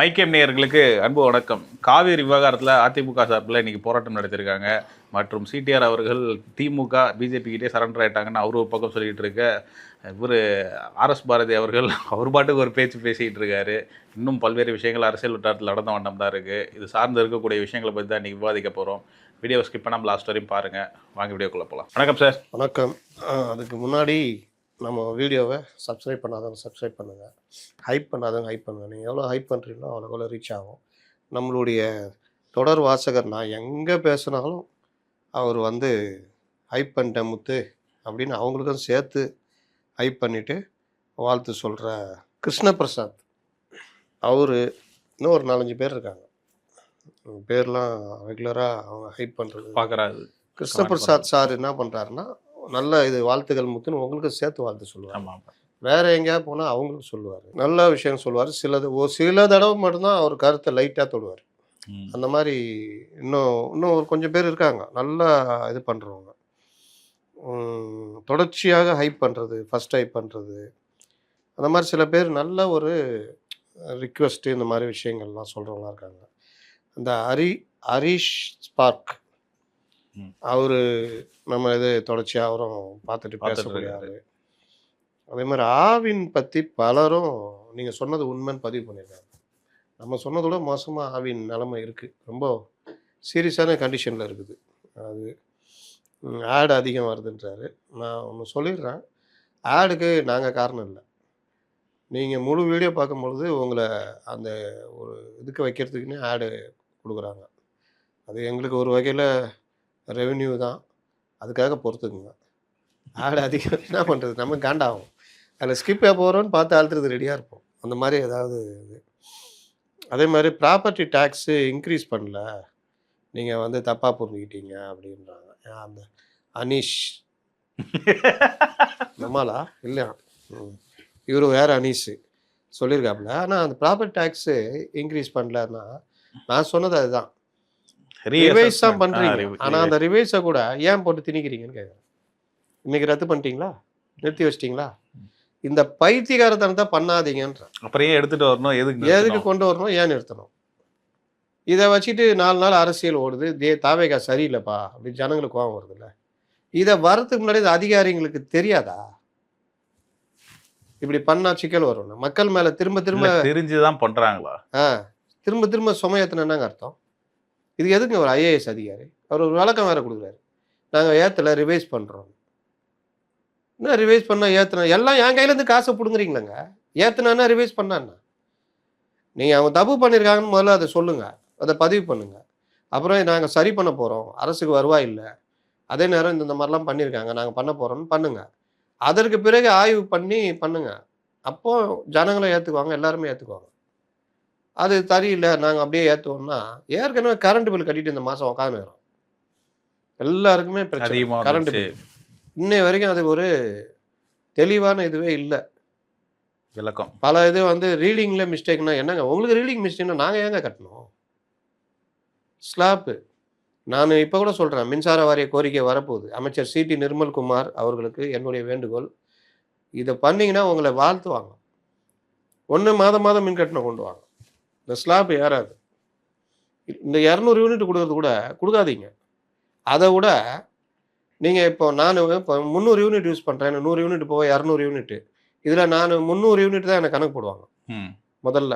மைக்கேம் நேயர்களுக்கு அன்பு வணக்கம். காவேரி விவகாரத்தில் அதிமுக சார்பில் இன்னைக்கு போராட்டம் நடத்திருக்காங்க. மற்றும் சிடிஆர் அவர்கள் திமுக பிஜேபி கிட்டே சரண்டர் ஆயிட்டாங்கன்னு அவரு ஒரு பக்கம் சொல்லிட்டு இருக்க, இவர் ஆர்எஸ் பாரதி அவர்கள் அவர் பாட்டுக்கு ஒரு பேச்சு பேசிக்கிட்டு இருக்காரு. இன்னும் பல்வேறு விஷயங்கள் அரசியல் வட்டாரத்தில் நடந்த வண்ணம் தான் இருக்குது. இது சார்ந்து இருக்கக்கூடிய விஷயங்களை பற்றி தான் இன்றைக்கி விவாதிக்க போகிறோம். வீடியோ ஸ்கிப் பண்ணாமல் லாஸ்ட் வரையும் பாருங்கள். வாங்க வீடியோக்குள்ளே போகலாம். வணக்கம் சார். வணக்கம். அதுக்கு முன்னாடி நம்ம வீடியோவை சப்ஸ்கிரைப் பண்ணாதவங்க சப்ஸ்கிரைப் பண்ணுங்கள், ஹைப் பண்ணாதவங்க ஹைப் பண்ணுங்கள். நீங்கள் எவ்வளோ ஹைப் பண்ணுறீங்களோ அவ்வளோ ரீச் ஆகும். நம்மளுடைய தொடர் வாசகர் நான் எங்கே பேசுனாலும் அவர் ஹைப் பண்ணிட்டேன் முத்து அப்படின்னு அவங்களுக்கும் சேர்த்து ஹைப் பண்ணிவிட்டு வாழ்த்து சொல்கிற கிருஷ்ணபிரசாத் அவர் இன்னும் ஒரு 4-5 பேர் இருக்காங்க. பேர்லாம் ரெகுலராக அவங்க ஹைப் பண்ணுறது பார்க்குறாரு. கிருஷ்ணபிரசாத் சார் என்ன பண்ணுறாருன்னா, நல்ல இது வாழ்த்துக்கள் முத்துன்னு உங்களுக்கு சேர்த்து வாழ்த்து சொல்லுவார். வேற எங்கேயாவது போனால் அவங்களுக்கு சொல்லுவார், நல்ல விஷயம் சொல்லுவார். சில தடவை மட்டும்தான் அவர் கருத்தை லைட்டாக தொடுவார். அந்த மாதிரி இன்னும் ஒரு கொஞ்சம் பேர் இருக்காங்க நல்லா இது பண்ணுறவங்க. தொடர்ச்சியாக ஹைப் பண்ணுறது, ஃபஸ்ட் ஹைப் பண்ணுறது, அந்த மாதிரி சில பேர் நல்ல ஒரு ரிக்வெஸ்ட்டு இந்த மாதிரி விஷயங்கள்லாம் சொல்கிறவங்களாம் இருக்காங்க. அந்த ஹரிஷ் ஸ்பார்க் அவரு நம்ம இது தொடர்ச்சியாக அவரும் பார்த்துட்டு பேசக்கூடிய ஆள். அதே மாதிரி ஆவின் பற்றி பலரும் நீங்கள் சொன்னது உண்மைன்னு பதிவு பண்ணியிருக்காங்க. நம்ம சொன்னதோட மோசமாக ஆவின் நிலைமை இருக்குது, ரொம்ப சீரியஸான கண்டிஷனில் இருக்குது. அது ஆடு அதிகம் வருதுன்றாரு. நான் ஒன்று சொல்லிடுறேன், ஆடுக்கு நாங்கள் காரணம் இல்லை. நீங்கள் முழு வீடியோ பார்க்கும்பொழுது உங்களை அந்த ஒரு இதுக்கு வைக்கிறதுக்குன்னே ஆடு கொடுக்குறாங்க. அது எங்களுக்கு ஒரு வகையில் ரெவென்யூ தான், அதுக்காக பொறுத்துக்குங்க. ஆடு அதிகம் என்ன பண்ணுறது, நம்ம காண்டாகும். அதில் ஸ்கிப்பாக போகிறோன்னு பார்த்து அழுத்துறது ரெடியாக இருப்போம். அந்த மாதிரி ஏதாவது இது. அதே மாதிரி ப்ராப்பர்ட்டி டேக்ஸு இன்க்ரீஸ் பண்ணல, நீங்கள் தப்பாக புரிஞ்சுக்கிட்டீங்க அப்படின்றாங்க. அந்த அனீஷ் நம்மளா இல்லையா, இவர் வேறு அனீஷு சொல்லியிருக்காப்புல. ஆனால் அந்த ப்ராப்பர்ட்டி டேக்ஸு இன்க்ரீஸ் பண்ணலன்னா நான் சொன்னது அதுதான், ரிவைஸ் தான் பண்ணுறீங்க. ஆனால் அந்த ரிவைஸை கூட ஏன் போட்டு திணிக்கிறீங்கன்னு கேட்குறேன். இன்னைக்கு ரத்து பண்ணிட்டீங்களா, நிறுத்தி வச்சிட்டிங்களா? இந்த பைத்தியகாரத்தனத்தை பண்ணாதீங்கன்ற. அப்புறம் ஏன் எடுத்துகிட்டு வரணும், எதுக்கு கொண்டு வரணும், ஏன் நிறுத்தணும்? இதை வச்சுட்டு 4 நாள் அரசியல் ஓடுது, தாவேகா சரியில்லைப்பா அப்படி ஜனங்களுக்கு கோவம் வருதுல்ல. இதை வரத்துக்கு முன்னாடி இந்த அதிகாரிங்களுக்கு தெரியாதா இப்படி பண்ணா சிக்கல் வரும்னு? மக்கள் மேலே திரும்ப தெரிஞ்சுதான் பண்ணுறாங்களா? திரும்ப சுமையத்தின என்னங்க அர்த்தம்? இது எதுக்கு ஒரு ஐஏஎஸ் அதிகாரி அவர் ஒரு விளக்கம் வேறு கொடுக்குறாரு, நாங்கள் ஏற்றலை ரிவைஸ் பண்ணுறோம். என்ன ரிவைஸ் பண்ணால் ஏற்றுனா எல்லாம் என் கையிலேருந்து காசை பிடுங்குறீங்களேங்க. ஏற்றுனா ரிவைஸ் பண்ணான்னா நீங்கள் அவங்க தப்பு பண்ணியிருக்காங்கன்னு முதல்ல அதை சொல்லுங்கள், அதை பதிவு பண்ணுங்கள். அப்புறம் நாங்கள் சரி பண்ண போகிறோம், அரசுக்கு வருவாய் இல்லை, அதே நேரம் இந்த மாதிரிலாம் பண்ணியிருக்காங்க, நாங்கள் பண்ண போகிறோம்னு பண்ணுங்கள். அதற்கு பிறகு ஆய்வு பண்ணி பண்ணுங்கள். அப்போது ஜனங்களை ஏற்றுக்குவாங்க, எல்லாருமே ஏற்றுக்குவாங்க. அது சரியில்லை நாங்கள் அப்படியே ஏற்றுவோம்னா, ஏற்கனவே கரண்ட் பில் கட்டிட்டு இந்த மாதம் உட்காந்துக்கிறோம், எல்லாருக்குமே பிரச்சனை. கரண்ட் பில் இன்னை வரைக்கும் அது ஒரு தெளிவான இதுவே இல்லை, விளக்கம். பல இது ரீடிங்கில் மிஸ்டேக்னா என்னங்க, உங்களுக்கு ரீடிங் மிஸ்டேக்னா நாங்கள் ஏங்க கட்டணும் ஸ்லாப்பு? நான் இப்போ கூட சொல்கிறேன், மின்சார வாரிய கோரிக்கை வரப்போகுது. அமைச்சர் சிடி நிர்மல்குமார் அவர்களுக்கு என்னுடைய வேண்டுகோள், இதை பண்ணிங்கன்னா உங்களை வாழ்த்துவாங்க. மாதம் மின் கட்டணம் கொண்டு வாங்க, இந்த ஸ்லாப் ஏறாது. இந்த 200 யூனிட் கொடுக்கறது கூட கொடுக்காதீங்க. அதை விட நீங்கள் இப்போ நான் இப்போ 300 யூனிட் யூஸ் பண்ணுறேன், 100 யூனிட் போக 200 யூனிட்டு, இதில் நான் 300 யூனிட் தான் எனக்கு கணக்கு போடுவாங்க. முதல்ல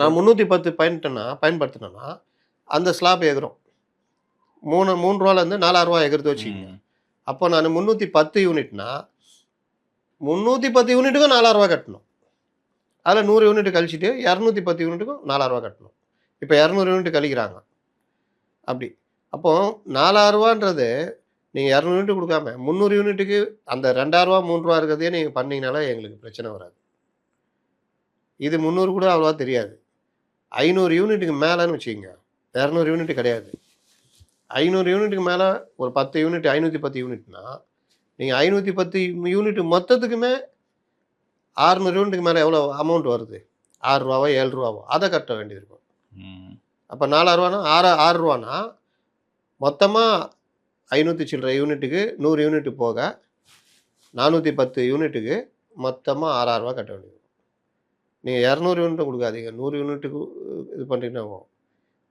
நான் 310 பயன்படுத்தினேன்னா அந்த ஸ்லாப் எகிறோம் 3 ரூபாலேருந்து 4 ரூபா எகிறது வச்சுக்கோங்க. அப்போ நான் 310 யூனிட்னா 310 யூனிட்டுக்கும் 4 ரூபா கட்டணும். அதில் 100 யூனிட் கழிச்சிட்டு 210 யூனிட்டுக்கும் 4 ரூபா கட்டணும். இப்போ 200 யூனிட் கழிக்கிறாங்க அப்படி. அப்போது 4 ரூபான்றது நீங்கள் 200 யூனிட் கொடுக்காம 300 யூனிட்டுக்கு அந்த 2 ரூபா 3 ரூபா இருக்கிறதே நீங்கள் பண்ணிங்கனாலே எங்களுக்கு பிரச்சனை வராது. இது 300 கூட அவ்வளோவா தெரியாது. 500 யூனிட்டுக்கு மேலேன்னு வச்சுக்கோங்க, 200 யூனிட் கிடையாது. 500 யூனிட்டுக்கு மேலே ஒரு 10 யூனிட் 510 யூனிட்னா நீங்கள் 510 யூனிட் மொத்தத்துக்குமே 600 யூனிட்டுக்கு மேலே எவ்வளோ அமௌண்ட் வருது, 6 ரூபாவோ 7 ரூபாவோ அதை கட்ட வேண்டியிருக்கும். அப்போ 4 ரூபானா 6 ரூபானா மொத்தமாக 500 சில்லற யூனிட்டுக்கு 100 யூனிட் போக 410 யூனிட்டுக்கு மொத்தமாக 6,000 ரூபா கட்ட வேண்டியது. நீங்கள் 200 யூனிட்டும் கொடுக்காதீங்க, 100 யூனிட்டுக்கு இது பண்ணுறீங்கன்னா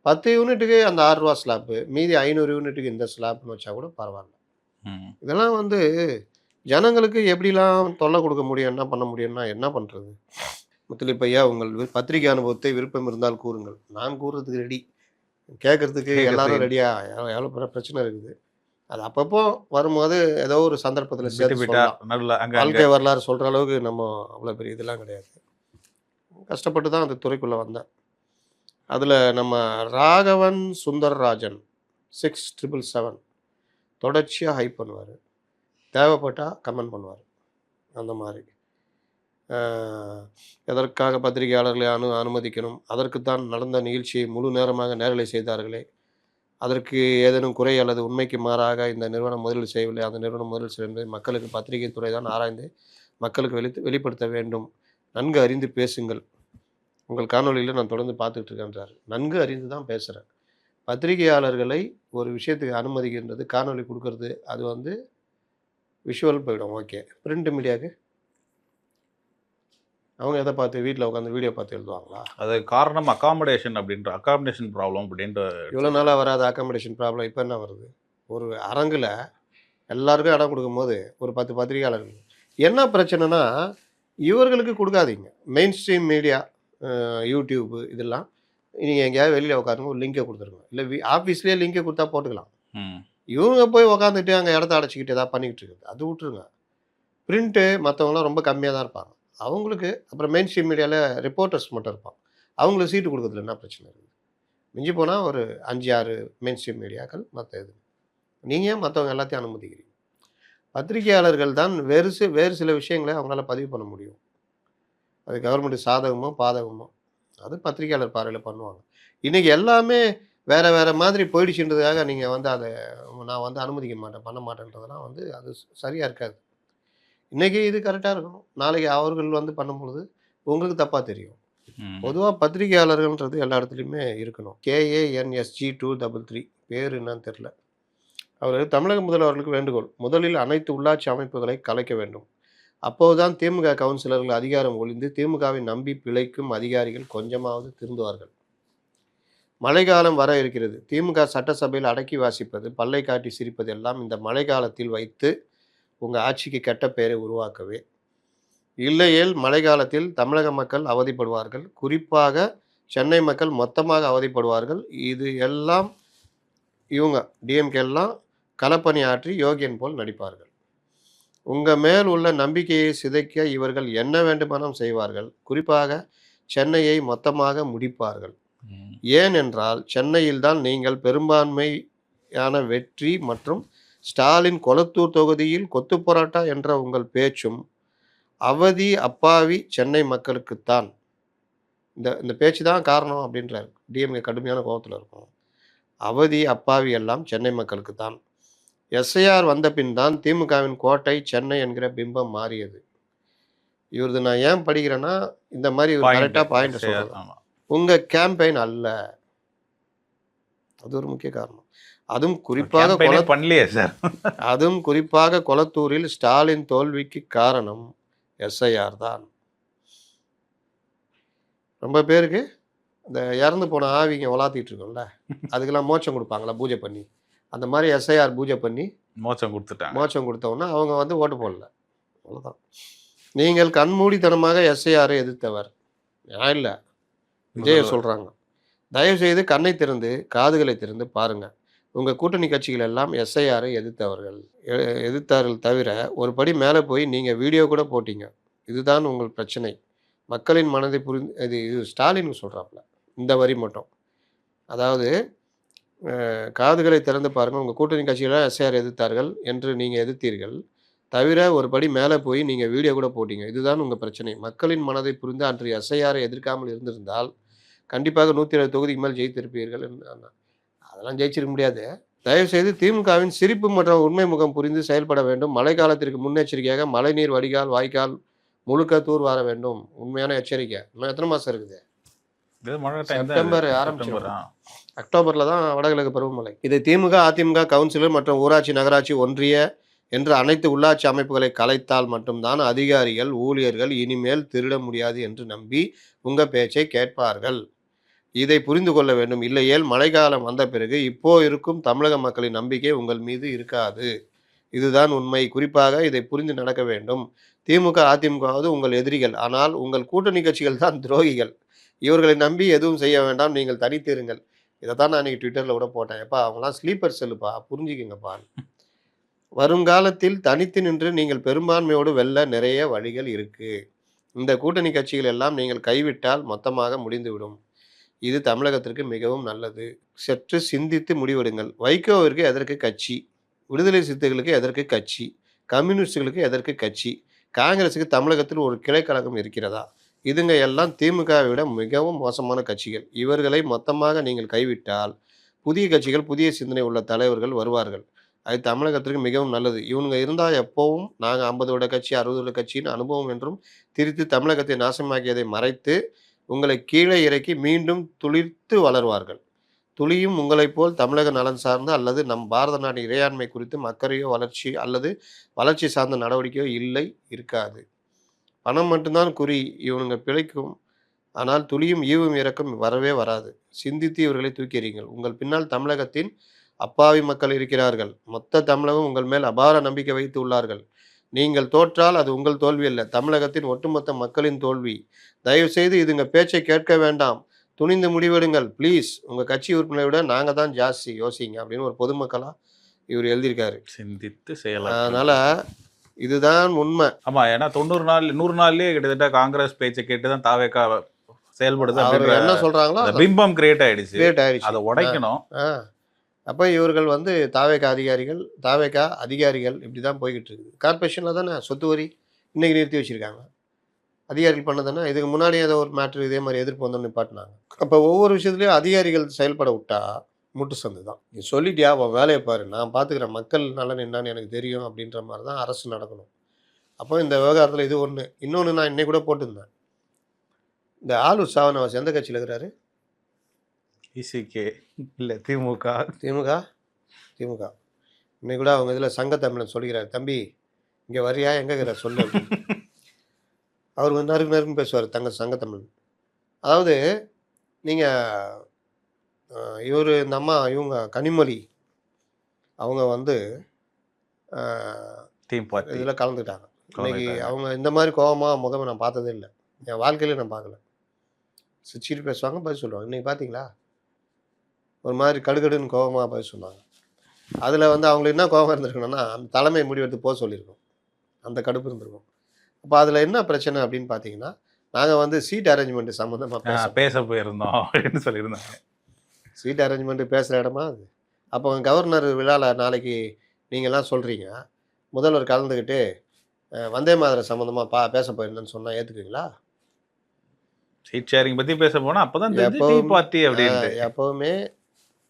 10 யூனிட்டுக்கு அந்த ரூ. 6 ஸ்லாப்பு, மீதி 500 யூனிட்டுக்கு இந்த ஸ்லாப்னு வச்சா கூட பரவாயில்ல. ம். இதெல்லாம் வந்து ஜனங்களுக்கு எப்படிலாம் தொல்லை கொடுக்க முடியும், என்ன பண்ண முடியும்னா என்ன பண்ணுறது? முத்துலிப் ஐயா, உங்கள் பத்திரிகை அனுபவத்தை விருப்பம் இருந்தால் கூறுங்கள். நான் கூறுறதுக்கு ரெடி. கேட்கறதுக்கு எல்லாரும் ரெடியா? எவ்வளோ பிரச்சனை இருக்குது. அது அப்பப்போ வரும்போது ஏதோ ஒரு சந்தர்ப்பத்தில் விட்டு சேர்த்து விட்டா சொல்லலாம். நல்ல அங்க அங்க வாழ்க்கை வரலாறு சொல்கிற அளவுக்கு நம்ம அவ்வளோ பெரிய இதெல்லாம் கிடையாது. கஷ்டப்பட்டு தான் அந்த துறைக்குள்ளே வந்தேன். அதில் நம்ம ராகவன் சுந்தரராஜன் 6777 தொடர்ச்சியாக ஹைப் பண்ணுவார். தேவைப்பட்டால் கமெண்ட் பண்ணுவார். அந்த மாதிரி எதற்காக பத்திரிகையாளர்களை அனுமதிக்கணும்? அதற்குத்தான் நடந்த நிகழ்ச்சியை முழு நேரமாக நேரலை செய்தார்களே, அதற்கு ஏதேனும் குறை அல்லது உண்மைக்கு மாறாக இந்த நிறுவனம் முதலீடு செய்யவில்லை, அந்த நிறுவனம் முதலீடு செய்யவில்லை, மக்களுக்கு பத்திரிகை துறை தான் ஆராய்ந்து மக்களுக்கு வெளிப்படுத்த வேண்டும். நன்கு அறிந்து பேசுங்கள். உங்கள் காணொலியில் நான் தொடர்ந்து பார்த்துக்கிட்டு இருக்கேன்றார். நன்கு அறிந்து தான் பேசுகிறேன். பத்திரிகையாளர்களை ஒரு விஷயத்துக்கு அனுமதிக்கின்றது, காணொலி கொடுக்கறது, அது வந்து விஷுவல் போயிடும். ஓகே, பிரிண்ட் மீடியாவுக்கு அவங்க எதை பார்த்து வீட்டில் உட்காந்து வீடியோ பார்த்து எழுதுவாங்களா? அது காரணம் அகாமடேஷன் ப்ராப்ளம் அப்படின்ற. இவ்வளோ நாளாக வராத அகாமடேஷன் ப்ராப்ளம் இப்போ என்ன வருது? ஒரு அரங்கில் எல்லாருக்கும் இடம் கொடுக்கும்போது ஒரு 10 பத்திரிகையாளர்கள் என்ன பிரச்சனைனா, இவர்களுக்கு கொடுக்காதீங்க. மெயின் ஸ்ட்ரீம் மீடியா, யூடியூப்பு இதெல்லாம் நீங்கள் எங்கேயாவது வெளியில் உட்காருங்க, ஒரு லிங்கை கொடுத்துருங்க. இல்லை ஆஃபீஸ்லேயே லிங்கை கொடுத்தா போட்டுக்கலாம். இவங்க போய் உக்காந்துட்டு அங்கே இடத்த அடைச்சிக்கிட்டு எதாவது பண்ணிக்கிட்டு இருக்குது, அது விட்டுருங்க. பிரிண்ட்டு மற்றவங்களாம் ரொம்ப கம்மியாக தான் இருப்பாங்க. அவங்களுக்கு அப்புறம் மெயின் ஸ்ட்ரீம் மீடியாவில் ரிப்போர்ட்டர்ஸ் மட்டும் இருப்பாங்க. அவங்களுக்கு சீட்டு கொடுக்குறதுல என்ன பிரச்சனை இருக்குது? மிஞ்சி போனால் ஒரு 5-6 மெயின் ஸ்ட்ரீம் மீடியாக்கள், மற்ற இது. நீங்கள் ஏன் மற்றவங்க எல்லாத்தையும் அனுமதிக்கிறீங்க? பத்திரிகையாளர்கள் தான் வேறு சில விஷயங்களை அவங்களால பதிவு பண்ண முடியும். அது கவர்மெண்ட் சாதகமோ பாதகமோ அது பத்திரிகையாளர் பார்வையில் பண்ணுவாங்க. இன்றைக்கி எல்லாமே வேறு வேறு மாதிரி போயிடுச்சுன்றதுக்காக நீங்கள் வந்து அதை நான் வந்து அனுமதிக்க மாட்டேன், பண்ண மாட்டேன்றதெல்லாம் வந்து அது சரியாக இருக்காது. இன்றைக்கி இது கரெக்டாக இருக்கணும், நாளைக்கு அவர்கள் வந்து பண்ணும்பொழுது உங்களுக்கு தப்பாக தெரியும். பொதுவாக பத்திரிகையாளர்கள்ன்றது எல்லா இடத்துலையுமே இருக்கணும். KANSG233 பேர் என்னன்னு தெரில. அவர் தமிழக முதல்வர்களுக்கு வேண்டுகோள்: முதலில் அனைத்து உள்ளாட்சி அமைப்புகளை கலைக்க வேண்டும். அப்போதுதான் திமுக கவுன்சிலர்கள் அதிகாரம் ஒழிந்து திமுகவை நம்பி பிழைக்கும் அதிகாரிகள் கொஞ்சமாவது திருந்துவார்கள். மழைக்காலம் வர இருக்கிறது. திமுக சட்டசபையில் அடக்கி வாசிப்பது, பல்லை காட்டி சிரிப்பது எல்லாம் இந்த மழை காலத்தில் வைத்து உங்கள் ஆட்சிக்கு கெட்ட பெயரை உருவாக்கவே. இல்லையேல் மழை காலத்தில் தமிழக மக்கள் அவதிப்படுவார்கள். குறிப்பாக சென்னை மக்கள் மொத்தமாக அவதிப்படுவார்கள். இது எல்லாம் இவங்க டிஎம்கே எல்லாம் களப்பணி ஆற்றி யோகியன் போல் நடிப்பார்கள். உங்கள் மேல் உள்ள நம்பிக்கையை சிதைக்க இவர்கள் என்ன வேண்டுமானாலும் செய்வார்கள். குறிப்பாக சென்னையை மொத்தமாக முடிப்பார்கள். ஏனென்றால் சென்னையில்தான் நீங்கள் பெரும்பான்மையான வெற்றி மற்றும் ஸ்டாலின் கொளத்தூர் தொகுதியில் கொத்து போராட்டா என்ற உங்கள் பேச்சும் அவதி அப்பாவி சென்னை மக்களுக்குத்தான். இந்த பேச்சு தான் காரணம் அப்படின்றார். டிஎம்கே கடுமையான கோபத்தில் இருக்கும். அவதி அப்பாவி எல்லாம் சென்னை மக்களுக்கு தான். எஸ்ஐஆர் வந்த பின் தான் திமுகவின் கோட்டை சென்னை என்கிற பிம்பம் மாறியது. இவரது நான் ஏன் படிக்கிறேன்னா, இந்த மாதிரி ஒரு கரெக்டாக பாயிண்ட் சொல்றது. உங்கள் கேம்பெயின் அல்ல, அது ஒரு முக்கிய காரணம். அதுவும் குறிப்பாக கொளத்தூரில் ஸ்டாலின் தோல்விக்கு காரணம் எஸ்ஐஆர் தான். ரொம்ப பேருக்கு இந்த இறந்து போன ஆவிங்க உலாத்திட்டு இருக்கோம்ல, அதுக்கெல்லாம் மோட்சம் கொடுப்பாங்களா பூஜை பண்ணி, அந்த மாதிரி எஸ்ஐஆர் பூஜை பண்ணி மோட்சம் கொடுத்தவொன்னா அவங்க வந்து ஓட்டு போடல, அவ்வளோதான். நீங்கள் கண்மூடித்தனமாக எஸ்ஐஆரை எதிர்த்தவர். ஏன் இல்லை, விஜய் சொல்கிறாங்க. தயவுசெய்து கண்ணை திறந்து காதுகளை திறந்து பாருங்கள். உங்கள் கூட்டணி கட்சிகள் எல்லாம் எஸ்ஐஆரை எதிர்த்தார்கள் தவிர ஒரு படி மேலே போய் நீங்கள் வீடியோ கூட போட்டீங்க. இதுதான் உங்கள் பிரச்சனை. மக்களின் மனதை புரிந்து இது ஸ்டாலின் சொல்கிறாப்புல இந்த வரி மட்டும். அதாவது காதுகளை திறந்து பாருங்கள், உங்கள் கூட்டணி கட்சிகளாக எஸ்ஐஆர் எதிர்த்தார்கள் என்று நீங்கள் எதிர்த்தீர்கள் தவிர ஒரு படி மேலே போய் நீங்கள் வீடியோ கூட போட்டீங்க. இதுதான் உங்கள் பிரச்சனை. மக்களின் மனதை புரிந்து அன்று எஸ்ஐஆரை எதிர்க்காமல் இருந்திருந்தால் கண்டிப்பாக 120 தொகுதிக்கு மேல் ஜெயித்திருப்பீர்கள். அதெல்லாம் ஜெயிச்சிருக்க முடியாது. தயவுசெய்து திமுகவின் சிரிப்பு மற்றும் உண்மை முகம் புரிந்து செயல்பட வேண்டும். மழை காலத்திற்கு முன்னெச்சரிக்கையாக மழைநீர் வடிகால் வாய்க்கால் முழுக்க தூர் வர வேண்டும். உண்மையான எச்சரிக்கை. இன்னும் எத்தனை மாதம் இருக்குது? செப்டம்பர் ஆரம்பிச்சிடும். அக்டோபரில் தான் வடகிழக்கு பருவமழை. இது திமுக அதிமுக கவுன்சிலர் மற்றும் ஊராட்சி நகராட்சி ஒன்றிய என்று அனைத்து உள்ளாட்சி அமைப்புகளை கலைத்தால் மட்டும்தான் அதிகாரிகள், ஊழியர்கள் இனிமேல் திருட முடியாது என்று நம்பி உங்க பேச்சை கேட்பார்கள். இதை புரிந்து கொள்ள வேண்டும். இல்லையேல் மழைக்காலம் வந்த பிறகு இப்போ இருக்கும் தமிழக மக்களின் நம்பிக்கை உங்கள் மீது இருக்காது. இதுதான் உண்மை. குறிப்பாக இதை புரிந்து நடக்க வேண்டும். திமுக, அதிமுகவாவது உங்கள் எதிரிகள். ஆனால் உங்கள் கூட்டணி கட்சிகள் தான் துரோகிகள். இவர்களை நம்பி எதுவும் செய்ய வேண்டாம். நீங்கள் தனித்து இருங்கள். இதைத்தான் நான் இன்னைக்கு ட்விட்டரில் கூட போட்டேன். எப்பா அவங்களாம் ஸ்லீப்பர் செல்லுப்பா, புரிஞ்சுக்குங்கப்பா. வருங்காலத்தில் தனித்து நின்று நீங்கள் பெரும்பான்மையோடு வெல்ல நிறைய வழிகள் இருக்கு. இந்த கூட்டணி கட்சிகள் எல்லாம் நீங்கள் கைவிட்டால் மொத்தமாக முடிந்துவிடும். இது தமிழகத்திற்கு மிகவும் நல்லது. சற்று சிந்தித்து முடிவெடுங்கள். வைகோவிற்கு எதற்கு கட்சி? விடுதலை சிறுத்தைகளுக்கு எதற்கு கட்சி? கம்யூனிஸ்டுகளுக்கு எதற்கு கட்சி? காங்கிரஸுக்கு தமிழகத்தில் ஒரு கிளைக்கழகம் இருக்கிறதா? இதுங்க எல்லாம் திமுகவை விட மிகவும் மோசமான கட்சிகள். இவர்களை மொத்தமாக நீங்கள் கைவிட்டால் புதிய கட்சிகள், புதிய சிந்தனை உள்ள தலைவர்கள் வருவார்கள். அது தமிழகத்திற்கு மிகவும் நல்லது. இவனுங்க இருந்தால் எப்போவும் நாங்கள் 50 வருட கட்சி, 60 வருட கட்சின்னு அனுபவம் என்றும் திரித்து தமிழகத்தை நாசமாக்கியதை மறைத்து உங்களை கீழே இறக்கி மீண்டும் துளிர்த்து வளர்வார்கள். துளியும் உங்களைப் போல் தமிழக நலன் சார்ந்த அல்லது நம் பாரத நாட்டின் இறையாண்மை குறித்து அக்கறையோ வளர்ச்சி அல்லது வளர்ச்சி சார்ந்த நடவடிக்கையோ இருக்காது. பணம் மட்டும்தான் குறி. இவனுங்க பிழைக்கும். ஆனால் துளியும் ஈவும் இறக்கம் வரவே வராது. சிந்தித்து இவர்களை தூக்கி எறியுங்கள். உங்கள் பின்னால் தமிழகத்தின் அப்பாவி மக்கள் இருக்கிறார்கள். மொத்த தமிழகம் உங்கள் மேல் அபார நம்பிக்கை வைத்து உள்ளார்கள். நீங்கள் தோற்றால் அது உங்கள் தோல்வி அல்ல, தமிழகத்தின் ஒட்டுமொத்த மக்களின் தோல்வி. தயவு செய்து இதுங்க பேச்சை கேட்க வேண்டாம். துணிந்து முடிவெடுங்கள் ப்ளீஸ். உங்கள் கட்சி உறுப்பினரை விட நாங்கள் தான் ஜாஸ்தி, யோசிங்க அப்படின்னு ஒரு பொதுமக்களாக இவர் எழுதியிருக்காரு. சிந்தித்து செய்யலாம். அதனால் இதுதான் உண்மை. ஆமாம், ஏன்னா 90 நாள் 100 நாள்லேயே கிட்டத்தட்ட காங்கிரஸ் பேச்சை கேட்டு தான் தாவேக்கா செயல்படுது. அவர் என்ன சொல்கிறாங்களோ பிம்பம் கிரியேட் ஆயிடுச்சு. அதை உடைக்கணும். அப்போ இவர்கள் வந்து தாவேக்கா அதிகாரிகள் இப்படி தான் போய்கிட்டு இருக்குது. கார்பரேஷனில் தானே சொத்து வரி இன்றைக்கி நிறுத்தி வச்சுருக்காங்க. அதிகாரிகள் பண்ணதானே. இதுக்கு முன்னாடி ஏதோ ஒரு மேட்ரு இதே மாதிரி எதிர்ப்பு வந்தோன்னு நிப்பாட்டினாங்க. அப்போ ஒவ்வொரு விஷயத்துலையும் அதிகாரிகள் செயல்பட விட்டா முட்டு சந்து தான். நீ சொல்லிட்டியா அவன் வேலையை பாரு, நான் பார்த்துக்கிறேன், மக்கள் நலன் என்னன்னு எனக்கு தெரியும் அப்படின்ற மாதிரி தான் அரசு நடக்கணும். அப்போ இந்த விவகாரத்தில் இது ஒன்று. இன்னொன்று நான் இன்னைக்கு கூட போட்டிருந்தேன். இந்த ஆளூர் சாவனவாசி எந்த கட்சியில் இருக்கிறாரு? இசிகே இல்லை திமுக. இன்னைக்கு கூட அவங்க இதில் சங்கத்தமிழன் சொல்லிக்கிறார், தம்பி இங்கே வரியா எங்கே இருக்கிற சொல்லு. அவர் வந்து நறுக்குன்னு பேசுவார் சங்கத்தமிழன். அதாவது நீங்கள் இவர் இந்த அம்மா இவங்க கனிமொழி அவங்க வந்து இதில் கலந்துக்கிட்டாங்க. இன்னைக்கு அவங்க இந்த மாதிரி கோபமாக முகமை நான் பார்த்ததே இல்லை, என் வாழ்க்கையில நான் பார்க்கல. சிரிச்சிட்டு பேசுவாங்க, பதில் சொல்லுவாங்க. இன்றைக்கி பார்த்தீங்களா ஒரு மாதிரி கடுகடுன்னு கோபமாக பதில் சொன்னாங்க. அதில் வந்து அவங்களுக்கு என்ன கோபம் இருந்திருக்கணும்னா அந்த தலைமை முடிவெடுத்து போக சொல்லியிருக்கோம், அந்த கடுப்பு இருந்திருக்கும். அப்போ அதில் என்ன பிரச்சனை அப்படின்னு பார்த்தீங்கன்னா, நாங்கள் வந்து சீட் அரேஞ்ச்மெண்ட்டு சம்மந்தமாக பேச போயிருந்தோம் அப்படின்னு சொல்லியிருந்தாங்க. சீட் அரேஞ்ச்மெண்ட்டு பேசுகிற இடமா அது. அப்போ கவர்னர் விழாவில் நாளைக்கு நீங்கள்லாம் சொல்கிறீங்க, முதல்வர் கலந்துக்கிட்டு வந்தே மாதிரம் சம்மந்தமாக பேச போயிருந்தேன்னு சொன்னால் ஏற்றுக்குங்களா? சீட் ஷேரிங் பற்றி பேச போனால் அப்போ தான் பார்ட்டி அப்படின்னு. எப்போவுமே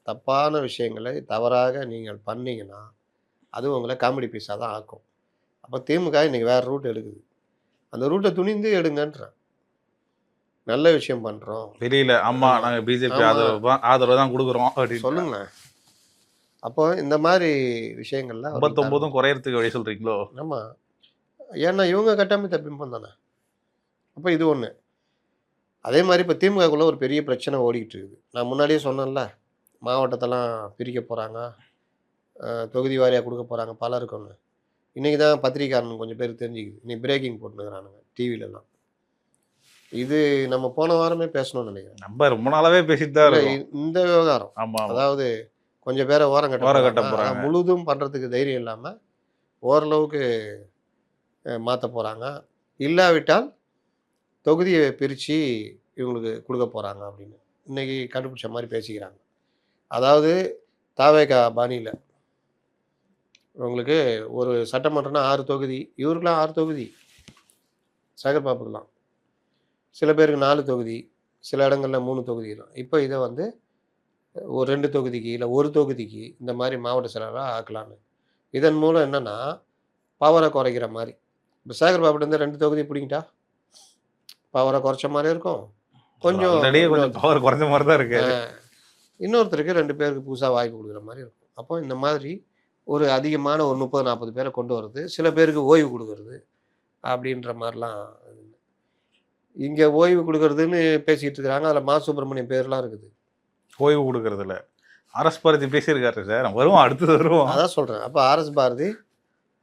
தப்பான விஷயங்களை தவறாக நீங்கள் பண்ணீங்கன்னா அது உங்களை காமெடி பீஸாக தான் ஆக்கும். அப்போ திமுக இன்றைக்கி வேறு ரூட் எடுக்குது. அந்த ரூட்டை துணிந்து எடுங்கன்றேன். நல்ல விஷயம் பண்ணுறோம் வெளியில், அம்மா நாங்கள் பிஜேபி ஆதரவு தான் கொடுக்குறோம் அப்படின்னு சொல்லுங்களேன். அப்போ இந்த மாதிரி விஷயங்கள்லாம் 59 குறையறதுக்கு வழி சொல்கிறீங்களோ? ஆமாம், ஏன்னா இவங்க கட்டமைத்த பிம்பம் தானே. அப்போ இது ஒன்று. அதே மாதிரி இப்போ திமுகக்குள்ளே ஒரு பெரிய பிரச்சனை ஓடிக்கிட்டு இருக்குது. நான் முன்னாடியே சொன்னேன்ல, மாவட்டத்தெல்லாம் பிரிக்க போகிறாங்க, தொகுதி வாரியாக கொடுக்க போகிறாங்க பலருக்கு. ஒன்று இன்றைக்கி தான் பத்திரிக்காரன் கொஞ்சம் பேர் தெரிஞ்சுக்குது. இன்னைக்கு பிரேக்கிங் போட்டுனுக்குறானுங்க டிவிலெலாம். இது நம்ம போன வாரமே பேசணும்னு நினைக்கிறேன். நம்ம ரொம்ப நாளாவே பேசிட்டு தான் இருக்கோம் இந்த விவகாரம். ஆமாம், அதாவது கொஞ்சம் பேரை ஓரம் கட்ட போகிறாங்க, முழுதும் பண்ணுறதுக்கு தைரியம் இல்லாமல் ஓரளவுக்கு மாற்ற போகிறாங்க. இல்லாவிட்டால் தொகுதியை பிரித்து இவங்களுக்கு கொடுக்க போகிறாங்க அப்படின்னு இன்றைக்கி கண்டுபிடிச்ச மாதிரி பேசிக்கிறாங்க. அதாவது தாவேகா பாணியில் உங்களுக்கு ஒரு சட்டமன்றம்னா 6 தொகுதி, இவருக்கெலாம் 6 தொகுதி, சேகர் பாபுக்கெலாம். சில பேருக்கு 4 தொகுதி, சில இடங்களில் 3 தொகுதி தான். இப்போ இதை வந்து ஒரு 2 தொகுதிக்கு இல்லை 1 தொகுதிக்கு இந்த மாதிரி மாவட்ட செயலராக ஆக்கலான்னு. இதன் மூலம் என்னென்னா பவரை குறைக்கிற மாதிரி. இப்போ சேகர் பாபுட்டு 2 தொகுதி பிடிங்கிட்டா பவரை குறைச்ச மாதிரி இருக்கும். கொஞ்சம் பவர் குறைஞ்ச மாதிரி தான் இருக்கு. இன்னொருத்தருக்கு 2 பேருக்கு புதுசாக வாய்ப்பு கொடுக்குற மாதிரி இருக்கும். அப்போ இந்த மாதிரி ஒரு அதிகமான ஒரு 30-40 பேரை கொண்டு வர்றது, சில பேருக்கு ஓய்வு கொடுக்கறது அப்படின்ற மாதிரிலாம். இங்கே ஓய்வு கொடுக்கறதுன்னு பேசிகிட்டு இருக்கிறாங்க. அதில் மா சுப்பிரமணியம் பேர்லாம் இருக்குது. ஓய்வு கொடுக்கறதுல அரசு பாரதி பேசியிருக்காரு சார். வருவோம், அடுத்தது வருவோம். அதான் சொல்கிறேன். அப்போ ஆர்எஸ் பாரதி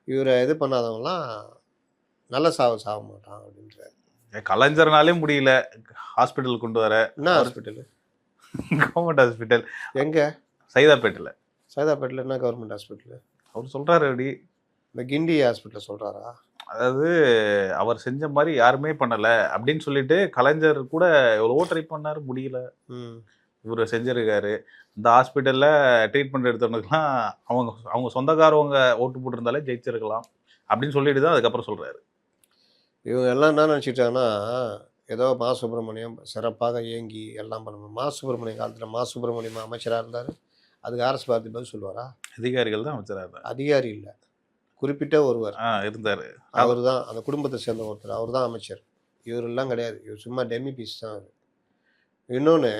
இவரை இது பண்ணாதவங்களாம் நல்ல சாவு சாக மாட்டான் அப்படின்றார். கலைஞர்னாலே முடியல ஹாஸ்பிட்டல் கொண்டு வர. என்ன ஹாஸ்பிட்டலு? Government hospital. எங்கே? சைதாப்பேட்டில். சைதாப்பேட்டில் என்ன கவர்மெண்ட் ஹாஸ்பிட்டலு? அவர் சொல்கிறாரு அப்படி. இந்த கிண்டி ஹாஸ்பிட்டலில் சொல்கிறாரா? அதாவது அவர் செஞ்ச மாதிரி யாருமே பண்ணலை அப்படின்னு சொல்லிட்டு கலைஞர் கூட எவ்வளவோ ட்ரை பண்ணார், முடியல. இவர் செஞ்சிருக்காரு. இந்த ஹாஸ்பிட்டலில் ட்ரீட்மெண்ட் எடுத்தவனுக்குலாம் அவங்க அவங்க சொந்தக்காரவங்க ஓட்டு போட்டிருந்தாலே ஜெயிச்சிருக்கலாம் அப்படின்னு சொல்லிட்டு தான் அதுக்கப்புறம் சொல்கிறாரு. இவங்க எல்லாம் என்ன நினச்சிட்டாங்கன்னா, ஏதோ மா சுப்பிரமணியம் சிறப்பாக இயங்கி எல்லாம் பண்ணணும். மா சுப்பிரமணியம் காலத்தில் மா சுப்பிரமணியம் அமைச்சராக இருந்தார். அதுக்கு ஆர்எஸ் பாரதி பதில் சொல்லுவாரா? அதிகாரிகள் தான் அமைச்சராக இருந்தார். அதிகாரி இல்லை, குறிப்பிட்ட ஒருவர் இருந்தார். அவர் தான் அந்த குடும்பத்தை சேர்ந்த ஒருத்தர். அவர் தான் அமைச்சர். இவரெல்லாம் கிடையாது. இவர் சும்மா டெம்மி பீஸ் தான் அவர். இன்னொன்று,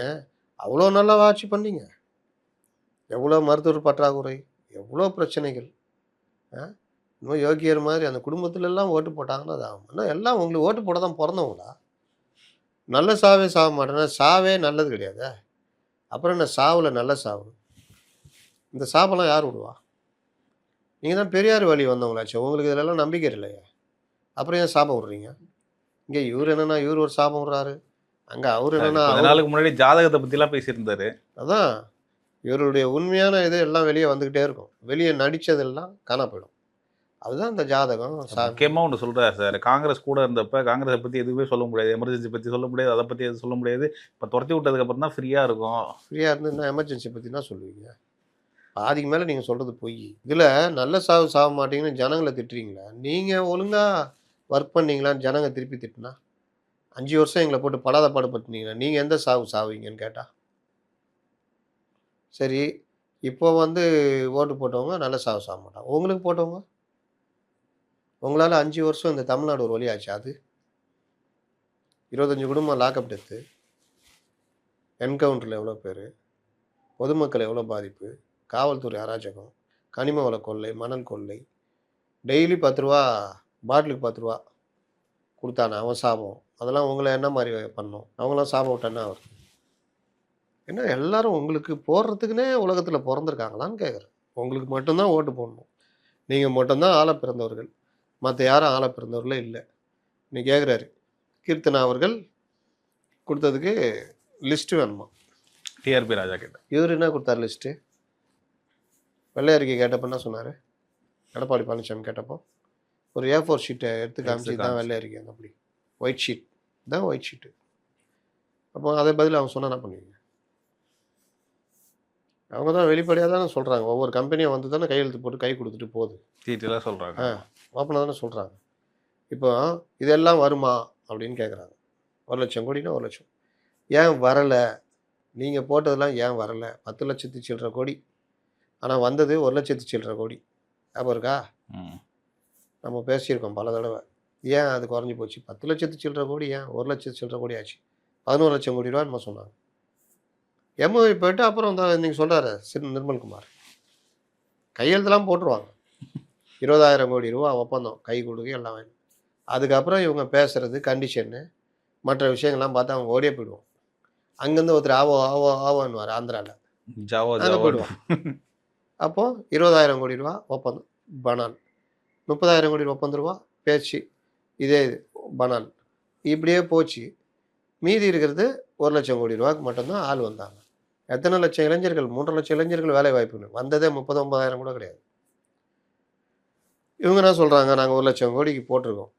அவ்வளோ நல்லா ஆட்சி பண்ணீங்க. எவ்வளோ மருத்துவர் பற்றாக்குறை, எவ்வளோ பிரச்சனைகள். இன்னும் யோகியர் மாதிரி அந்த குடும்பத்துலலாம் ஓட்டு போட்டாங்கன்னா அது ஆகும். ஆனால் எல்லாம் உங்களுக்கு ஓட்டு போட தான் பிறந்தவங்களா? நல்ல சாவே சாக மாட்டேன்னா சாவே நல்லது கிடையாது. அப்புறம் என்ன சாவில் நல்ல சாவு? இந்த சாப்பெல்லாம் யார் விடுவா? நீங்கள் தான் பெரியார் வழி வந்தவங்களாச்சு. உங்களுக்கு இதிலெல்லாம் நம்பிக்கை இல்லையா? அப்புறம் ஏன் சாபம் விட்றீங்க? இங்கே இவர் என்னென்னா இவர் ஒரு சாபம் விட்றாரு, அங்கே அவர் என்னென்னா நாளுக்கு முன்னாடி ஜாதகத்தை பற்றிலாம் பேசியிருந்தாரு. அதான் இவருடைய உண்மையான இது எல்லாம் வெளியே வந்துக்கிட்டே இருக்கும். வெளியே நடித்ததெல்லாம் காண போயிடும். அதுதான் இந்த ஜாதகம். முக்கியமாக ஒன்று சொல்கிறார் சார். காங்கிரஸ் கூட இருந்தப்போ காங்கிரஸை பற்றி எதுவுமே சொல்ல முடியாது, எமர்ஜென்சி பற்றி சொல்ல முடியாது, அதை பற்றி எதுவும் சொல்ல முடியாது. இப்போ துரத்தி விட்டதுக்கப்புறம் தான் ஃப்ரீயாக இருக்கும். ஃப்ரீயாக இருந்து என்ன எமர்ஜென்சி பற்றி தான் சொல்லுவீங்க? பாதிக்கு மேலே நீங்கள் சொல்கிறது பொய். இதில் நல்ல சாவு சாக மாட்டீங்கன்னு ஜனங்களை திட்டுறீங்களா? நீங்கள் ஒழுங்காக ஒர்க் பண்ணீங்களான்னு ஜனங்க திருப்பி திட்டுனா 5 வருஷம் எங்களை போட்டு படாத பாடுபட்டுனீங்களா? நீங்கள் எந்த சாவு சாவீங்கன்னு கேட்டால் சரி. இப்போ ஓட்டு போட்டவங்க நல்ல சாவு சாக மாட்டாங்க. உங்களுக்கு போட்டவங்க உங்களால் 5 வருஷம் இந்த தமிழ்நாடு ஒரு வழியாச்சு. அது 25 குடும்பம் லாக்அப் டெத்து, என்கவுண்டரில் எவ்வளோ பேர், பொதுமக்கள் எவ்வளோ பாதிப்பு, காவல்துறை அராஜகம், கனிம வள கொள்ளை, மணல் கொள்ளை, டெய்லி 10 ரூபா பாட்டிலுக்கு 10 ரூபா கொடுத்தானே அவன் சாபம். அதெல்லாம் உங்களை என்ன மாதிரி பண்ணோம்? அவங்களாம் சாபம் விட்டானே அவர். என்ன எல்லாரும் உங்களுக்கு போடுறதுக்குன்னே உலகத்தில் பிறந்திருக்காங்களான்னு கேட்குறேன். உங்களுக்கு மட்டும்தான் ஓட்டு போடணும். நீங்கள் மட்டும்தான் ஆள பிறந்தவர்கள், மற்ற யாரும் ஆள பிறந்தவர்களே இல்லை. நீ கேட்குறாரு கீர்த்தனா அவர்கள் கொடுத்ததுக்கு லிஸ்ட்டு வேணுமா? டிஆர்பி ராஜா கேட்ட இவர் என்ன கொடுத்தாரு லிஸ்ட்டு? வெள்ளை அறிக்கை கேட்டப்போ என்ன சொன்னார்? எடப்பாடி பழனிசாமி கேட்டப்போ ஒரு A4 ஷீட்டை எடுத்து காமிச்சு தான் வெள்ளை அறிக்கை. அப்படி ஒயிட் ஷீட் தான் ஒயிட் ஷீட்டு. அப்போ அதை பதில் அவங்க சொன்னால் என்ன பண்ணுவீங்க? அவங்க தான் வெளிப்படையாக தானே சொல்கிறாங்க. ஒவ்வொரு கம்பெனியும் தானே கையெழுத்து போட்டு கை கொடுத்துட்டு போகுது. டீட்டெயிலாக சொல்கிறாங்க. ஓப்பனாக தானே சொல்கிறாங்க. இப்போ இதெல்லாம் வருமா அப்படின்னு கேட்குறாங்க. 1,00,000 கோடினா 1,00,000 ஏன் வரலை? நீங்கள் போட்டதெல்லாம் ஏன் வரலை? 10 லட்சத்து சில்லற கோடி, ஆனால் வந்தது 1,00,000 சில்லற கோடி. ஞாபகம் இருக்கா? நம்ம பேசியிருக்கோம் பல தடவை. ஏன் அது குறைஞ்சி போச்சு? 10 லட்சத்து சில்லற கோடி ஏன் 1,00,000 சில்லற கோடி ஆச்சு? 11 லட்சம் கோடி ரூபா நம்ம சொன்னாங்க. எம்ஓவி போயிட்டு அப்புறம் நீங்கள் சொல்கிறாரு நிர்மல்குமார் கையெழுத்தெல்லாம் போட்டுருவாங்க. 20,000 கோடி ரூபா ஒப்பந்தம் கை கொடுக்க எல்லாம் வேணும். அதுக்கப்புறம் இவங்க பேசுகிறது கண்டிஷன்னு மற்ற விஷயங்கள்லாம் பார்த்து அவங்க ஓடியே போயிடுவோம். அங்கேருந்து ஒருத்தர் ஆவோ ஆவோ ஆவோன்னுவார் ஆந்திராவில், அங்கே போயிடுவோம். அப்போது 20,000 கோடி ரூபா ஒப்பந்தம் பனான், 30,000 கோடி ஒப்பந்த ரூபா பேச்சு, இதே இது பனான். இப்படியே போச்சு. மீதி இருக்கிறது 1,00,000 கோடி ரூபாய்க்கு மட்டும்தான் ஆள் வந்தாங்க. எத்தனை லட்சம் இளைஞர்கள்? 3 லட்சம் இளைஞர்கள் வேலை வாய்ப்பு வந்ததே 39,000 கூட கிடையாது. இவங்க என்ன சொல்கிறாங்க? நாங்கள் 1,00,000 கோடிக்கு போட்டிருக்கோம்.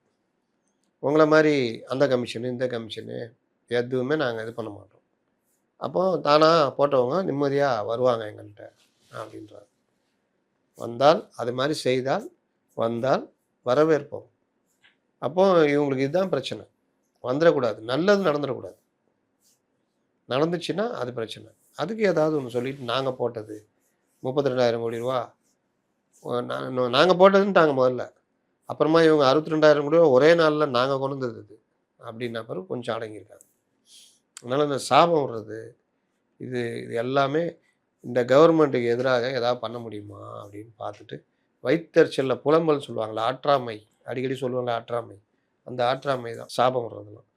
உங்களை மாதிரி அந்த கமிஷனு இந்த கமிஷனு எதுவுமே நாங்கள் இது பண்ண மாட்டோம். அப்போ தானாக போட்டவங்க நிம்மதியாக வருவாங்க எங்கள்கிட்ட அப்படின்றாங்க. வந்தால் அது மாதிரி செய்தால் வந்தால் வரவேற்போம். அப்போது இவங்களுக்கு இதுதான் பிரச்சனை. வந்துடக்கூடாது, நல்லது நடந்துடக்கூடாது. நடந்துச்சுன்னா அது பிரச்சனை. அதுக்கு ஏதாவது ஒன்று சொல்லிட்டு நாங்கள் போட்டது 32,000 கோடி ரூபா நாங்கள் போட்டதுன்ட்டாங்க முதல்ல. அப்புறமா இவங்க 62,000 கோடி ரூபா ஒரே நாளில் நாங்கள் கொண்டு வந்தது அப்படின்னா பிறகு கொஞ்சம் அடங்கியிருக்காங்க. அதனால் இந்த சாபம் விடுறது இது எல்லாமே இந்த கவர்மெண்ட்டுக்கு எதிராக ஏதாவது பண்ண முடியுமா அப்படின்னு பார்த்துட்டு வைத்தறிச்சலில் புலம்பல் சொல்லுவாங்களா, ஆற்றாமை, அடிக்கடி சொல்லுவாங்களா ஆற்றாமை, அந்த ஆற்றாமை தான் சாபம் வர்றதெல்லாம்.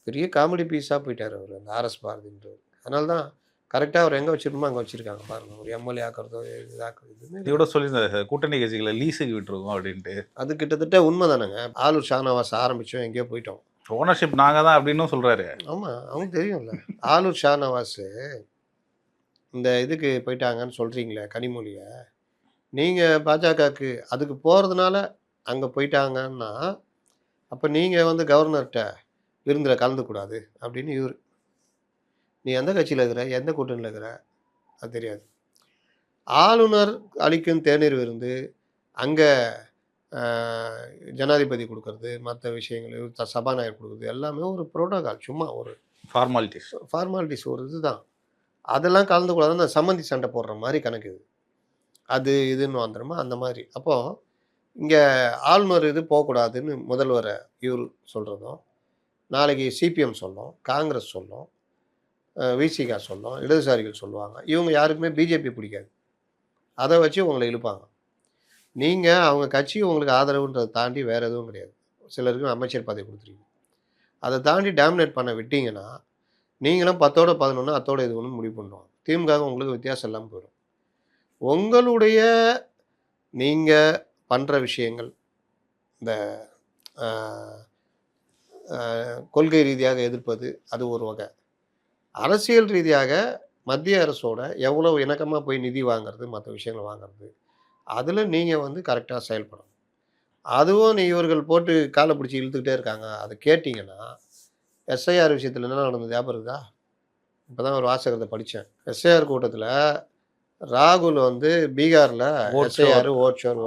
பெரிய காமெடி பீஸாக போயிட்டார் அவர் அந்த ஆர்எஸ் பாரதின்றவர். அதனால தான் கரெக்டாக அவர் எங்கே வச்சிருக்கணுமோ அங்கே வச்சிருக்காங்க பாருங்க. ஒரு எம்எல்ஏ ஆக்குறதோ இதாக்குறது எதுவுமே இதோட சொல்லியிருந்தாரு கூட்டணி கட்சிகளை லீஸுக்கு விட்டுருவோம் அப்படின்ட்டு. அது கிட்டத்தட்ட உண்மை தானேங்க. ஆளூர் ஷானவாஸ் ஆரம்பித்தோம் எங்கேயோ போயிட்டோம். ஓனர்ஷிப் நாங்கள் தான் அப்படின்னும் சொல்கிறாரு. ஆமாம், அவங்க தெரியும்ல. ஆளூர் ஷானவாஸ் இந்த இதுக்கு போயிட்டாங்கன்னு சொல்கிறீங்களே கனிமொழியை, நீங்கள் பாஜகவுக்கு அதுக்கு போகிறதுனால அங்கே போயிட்டாங்கன்னா, அப்போ நீங்கள் வந்து கவர்னர்கிட்ட விருந்தில் கலந்துக்கூடாது அப்படின்னு இவர். நீ எந்த கட்சியில் இருக்கிற, எந்த கூட்டணியில் இருக்கிற, அது தெரியாது. ஆளுநர் அளிக்கும் தேநீர் விருந்து, அங்கே ஜனாதிபதி கொடுக்கறது, மற்ற விஷயங்கள் சபாநாயகர் கொடுக்குறது எல்லாமே ஒரு புரோட்டோகால். சும்மா ஒரு ஃபார்மாலிட்டிஸ் ஒரு இதுதான். அதெல்லாம் கலந்துக்கூடாதுன்னு அந்த சம்மந்தி சண்டை போடுற மாதிரி கணக்கு இது. அது இதுன்னு வந்துடுமா அந்த மாதிரி. அப்போது இங்கே ஆளுநர் இது போகக்கூடாதுன்னு முதல்வரை இவர் சொல்கிறதும், நாளைக்கு சிபிஎம் சொல்லும், காங்கிரஸ் சொல்லும், விசிகா சொல்லும், இடதுசாரிகள் சொல்லுவாங்க. இவங்க யாருக்குமே பிஜேபி பிடிக்காது. அதை வச்சு உங்களை இழுப்பாங்க. நீங்கள் அவங்க கட்சி உங்களுக்கு ஆதரவுன்றதை தாண்டி வேறு எதுவும் கிடையாது. சிலருக்கு அமைச்சர் பதவி கொடுத்துருக்கீங்க. அதை தாண்டி டாமினேட் பண்ண விட்டீங்கன்னா, நீங்களும் 10ஓட 11 அத்தோட இது ஒன்று முடிவு பண்ணுவாங்க. திமுக உங்களுக்கு வித்தியாசம் இல்லாமல் போயிடும். உங்களுடைய நீங்கள் பண்ணுற விஷயங்கள், இந்த கொள்கை ரீதியாக எதிர்ப்பது அது ஒரு வகை. அரசியல் ரீதியாக மத்திய அரசோட எவ்வளோ இணக்கமாக போய் நிதி வாங்குறது, மற்ற விஷயங்களை வாங்குறது, அதில் நீங்கள் வந்து கரெக்டாக செயல்படணும். அதுவும் இவர்கள் போட்டு காலை பிடிச்சி இழுத்துக்கிட்டே இருக்காங்க. அதை கேட்டிங்கன்னா, எஸ்ஐஆர் விஷயத்தில் என்ன நடந்தது ஞாபகம் இருக்குதா? இப்போ தான் ஒரு வாசகத்தை படித்தேன். எஸ்ஐஆர் கூட்டத்தில் ராகுல் வந்து பீகாரில் எஸ்ஐஆர் ஓட்சோர்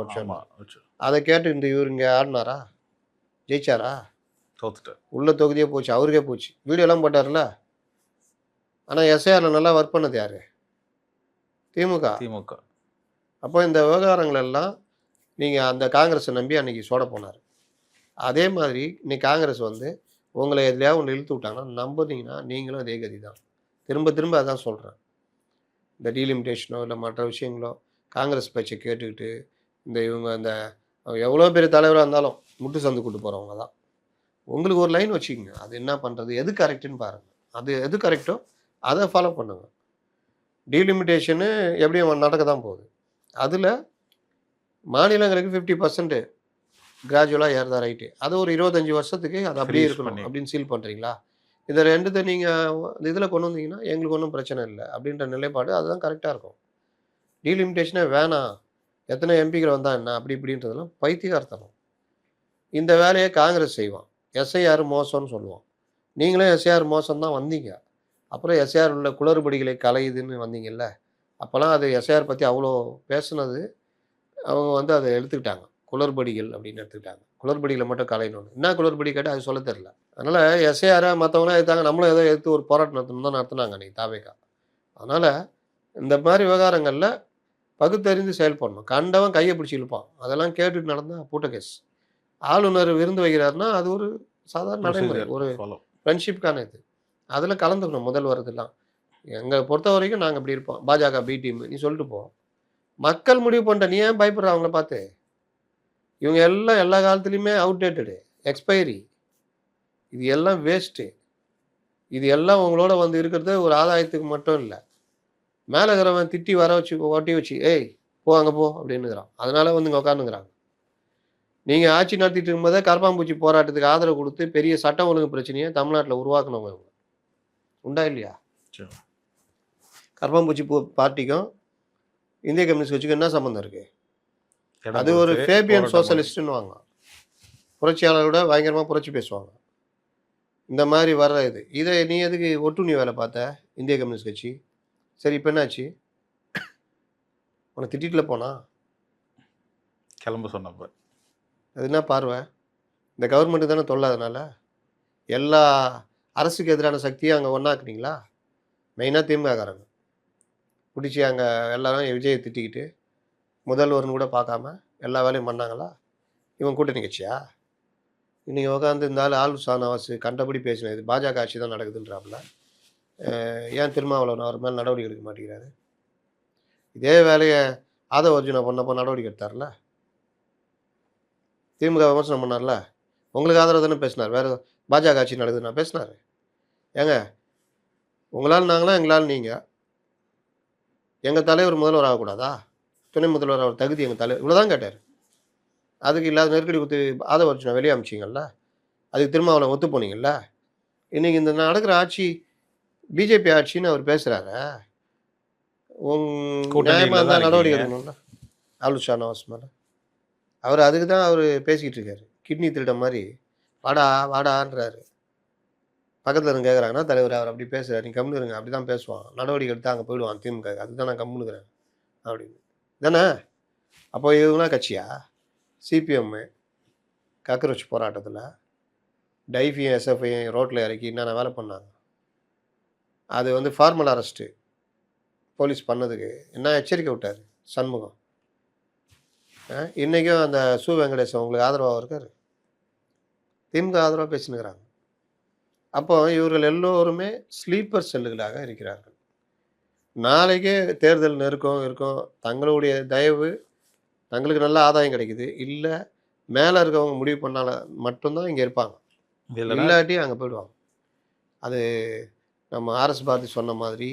அதை கேட்டு இந்த இவர் இங்கே ஆடினாரா? ஜெயிச்சாரா? தோத்துட்டார். உள்ள தொகுதியே போச்சு, அவருக்கே போச்சு. வீடியோலாம் போட்டார்ல. ஆனால் எஸ்ஐஆரில் நல்லா ஒர்க் பண்ணது யார்? திமுக. அப்போ இந்த விவகாரங்கள் எல்லாம் நீங்கள் அந்த காங்கிரஸை நம்பி அன்றைக்கி சோட போனார். அதே மாதிரி இன்னைக்கு காங்கிரஸ் வந்து உங்களை எதுலையாவது ஒன்று இழுத்து விட்டாங்கன்னா நம்புனீங்கன்னா நீங்களும் அதே கதி தான். திரும்ப திரும்ப அதான் சொல்கிறேன். இந்த டீலிமிட்டேஷனோ இல்லை மற்ற விஷயங்களோ காங்கிரஸ் பேச்சை கேட்டுக்கிட்டு இவங்க அந்த எவ்வளோ பெரிய தலைவராக இருந்தாலும் முட்டு சந்து கூட்டு போகிறவங்க தான். உங்களுக்கு ஒரு லைன் வச்சுக்கோங்க. அது என்ன பண்ணுறது, எது கரெக்டுன்னு பாருங்கள். அது எது கரெக்டோ அதை ஃபாலோ பண்ணுங்க. டீலிமிட்டேஷனு எப்படியும் நடக்க தான் போகுது. அதில் மாநிலங்களுக்கு 50% கிராஜுவலாக ஏறதா ரைட்டு. அது ஒரு 25 வருஷத்துக்கு அது அப்படியே இருக்கணும் அப்படின்னு சீல் பண்ணுறீங்களா? இதை ரெண்டுத்தை நீங்கள் இதில் கொண்டு வந்தீங்கன்னா எங்களுக்கு ஒன்றும் பிரச்சனை இல்லை அப்படின்ற நிலைப்பாடு அதுதான் கரெக்டாக இருக்கும். டீலிமிட்டேஷனே வேணாம், எத்தனை எம்பிக்கள் வந்தால் என்ன அப்படி இப்படின்றதெல்லாம் பைத்தியகார்த்தனம். இந்த வேலையை காங்கிரஸ் செய்வான். எஸ்ஐஆர் மோசம்னு சொல்லுவான். நீங்களும் எஸ்ஐஆர் மோசம் தான் வந்தீங்க. அப்புறம் எஸ்ஐஆர் உள்ள குளறுபடிகளை கலையுதுன்னு வந்தீங்கல்ல, அப்போல்லாம் அது எஸ்ஐஆர் பற்றி அவ்வளோ பேசுனது அவங்க வந்து அதை எடுத்துக்கிட்டாங்க. குளறுபடிகள் அப்படின்னு எடுத்துக்கிட்டாங்க. குளறுபடிகளை மட்டும் கலையணும்னு. என்ன குளறுபடி கேட்டால் அது சொல்ல தெரில. அதனால் எஸ்ஐஆரை மற்றவங்களாம் எடுத்தாங்க, நம்மளும் ஏதோ எடுத்து ஒரு போராட்டம் நடத்தணும் தான் நடத்துனாங்க அன்றைக்கி தாவேகா. அதனால் இந்த மாதிரி விவகாரங்களில் பகுத்தறிந்து செயல்படணும். கண்டவன் கையை பிடிச்சி இழுப்பான். அதெல்லாம் கேட்டுட்டு நடந்தால் பூட்ட கேஸ். ஆளுநர் விருந்து வைக்கிறாருன்னா அது ஒரு சாதாரண நடைமுறை, ஒரு ஃப்ரெண்ட்ஷிப்கான இது. அதில் கலந்துக்கணும் முதல்வர். இதெல்லாம் எங்களை பொறுத்த வரைக்கும் நாங்கள் இப்படி இருப்போம், பாஜக பி டீம் நீ சொல்லிட்டு போ. மக்கள் முடிவு பண்ணிட்ட, நீ ஏன் பயப்படுற அவங்கள பார்த்து? இவங்க எல்லாம் எல்லா காலத்துலேயுமே அவுடேட்டடு, எக்ஸ்பைரி, இது எல்லாம் வேஸ்ட்டு. இது எல்லாம் உங்களோட வந்து இருக்கிறது ஒரு ஆதாயத்துக்கு மட்டும் இல்லை. மேலே இருக்கிறவன் திட்டி வர வச்சு ஒட்டி வச்சு ஏய் போ அங்கே போ அப்படின்னுங்கிறான். அதனால வந்து இங்கே உட்காந்துங்கிறாங்க. நீங்கள் ஆட்சி நடத்திட்டு இருக்கும்போதே கரப்பாம்பூச்சி போராட்டத்துக்கு ஆதரவு கொடுத்து பெரிய சட்டம் ஒழுங்கு பிரச்சனையை தமிழ்நாட்டில் உருவாக்கணவங்க இவங்க. உண்டா இல்லையா? கரப்பாம்பூச்சி பார்ட்டிக்கும் இந்திய கம்யூனிஸ்ட் கட்சிக்கும் என்ன சம்மந்தம் இருக்குது? அது ஒரு ஃபேபியன் சோஷலிஸ்ட்னு வாங்க. புரட்சியாளரோட பயங்கரமாக புரட்சி பேசுவாங்க. இந்த மாதிரி வர்ற இதை நீ எதுக்கு ஒட்டுண்ணி வேலை பார்த்த இந்திய கம்யூனிஸ்ட் கட்சி? சரி இப்போ என்னாச்சு? உன்னை திட்டிட்டுல போனா கிளம்ப சொன்னப்ப அது என்ன பார்வை? இந்த கவர்மெண்ட்டு தானே தொல்லாதனால எல்லா அரசுக்கு எதிரான சக்தியை அங்கே ஒன்றாக்குனீங்களா? மெயினாக திமுககாரங்க பிடிச்சி அங்கே எல்லாரும் விஜயை திட்டிக்கிட்டு முதல்வர்னு கூட பார்க்காம எல்லா வேலையும் பண்ணாங்களா? இவன் கூட்டணி கட்சியா? இன்றைக்கி உட்காந்து இந்த ஆள் ஷானவாஸ் கண்டபடி பேசினது பாஜக ஆட்சி தான் நடக்குதுன்றாப்புல. ஏன் திருமாவளவன் அவர் மேலே நடவடிக்கை எடுக்க மாட்டேங்கிறாரு? இதே வேலையை ஆதவ அர்ஜுனா பண்ணப்போ நடவடிக்கை எடுத்தார்ல, திமுக விமர்சனம் பண்ணார்ல, உங்களுக்கு ஆதரவு தானே பேசினார். வேறு பாஜக ஆட்சி நடக்குதுன்னா பேசினார். ஏங்க உங்களால் நாங்களா, எங்களால் நீங்கள். எங்கள் தலைவர் முதல்வர் ஆகக்கூடாதா? துணை முதல்வர் அவர் தகுதி எங்கள் தலைவர் இவ்வளோதான் கேட்டார். அதுக்கு இல்லாத நெருக்கடி கொடுத்து ஆதவ அர்ஜுனா வெளியே அமிச்சிங்கல்ல, அதுக்கு திருமாவளவன் ஒத்து போனீங்கல்ல. இன்றைக்கி இந்த நடக்கிற ஆட்சி பிஜேபி ஆட்சின்னு அவர் பேசுகிறாரு. நியாயமாக இருந்தால் நடவடிக்கை எடுக்கணும்ல ஆலுஷா நவாஸ் மேலே. அவர் அதுக்கு தான் அவர் பேசிக்கிட்டு இருக்காரு. கிட்னி திருட மாதிரி வாடா வாடான்றாரு. பக்கத்தில் இருந்து கேட்குறாங்கன்னா தலைவர் அவர் அப்படி பேசுகிறார், நீ கம்முன்னு இருங்க, அப்படி தான் பேசுவான், நடவடிக்கை எடுத்து அங்கே போயிடுவான் திமுக, அதுதான் நான் கம்முனுக்கிறேன் அப்படின்னு தானே. அப்போ இவங்களாம் கட்சியா? சிபிஎம்மு காக்ரோச் போராட்டத்தில் டைஃபையும் எஸ்எஃப்ஐயும் ரோட்டில் இறக்கி என்னென்ன வேலை பண்ணாங்க. அது வந்து ஃபார்மல் அரெஸ்ட்டு போலீஸ் பண்ணதுக்கு என்ன எச்சரிக்கை விட்டார் சண்முகம். இன்றைக்கும் அந்த சு வெங்கடேசன் உங்களுக்கு ஆதரவாக இருக்கார், திமுக ஆதரவாக பேசினுக்கிறாங்க. அப்போ இவர்கள் எல்லோருமே ஸ்லீப்பர் செல்லுகளாக இருக்கிறார்கள். நாளைக்கே தேர்தல் நெருக்கம் இருக்கும், தங்களுடைய தயவு, தங்களுக்கு நல்ல ஆதாயம் கிடைக்குது, இல்லை மேலே இருக்கவங்க முடிவு பண்ணால மட்டும்தான் இங்கே இருப்பாங்க, இல்லாட்டி அங்கே போயிடுவாங்க. அது நம்ம ஆர்எஸ் பாரதி சொன்ன மாதிரி,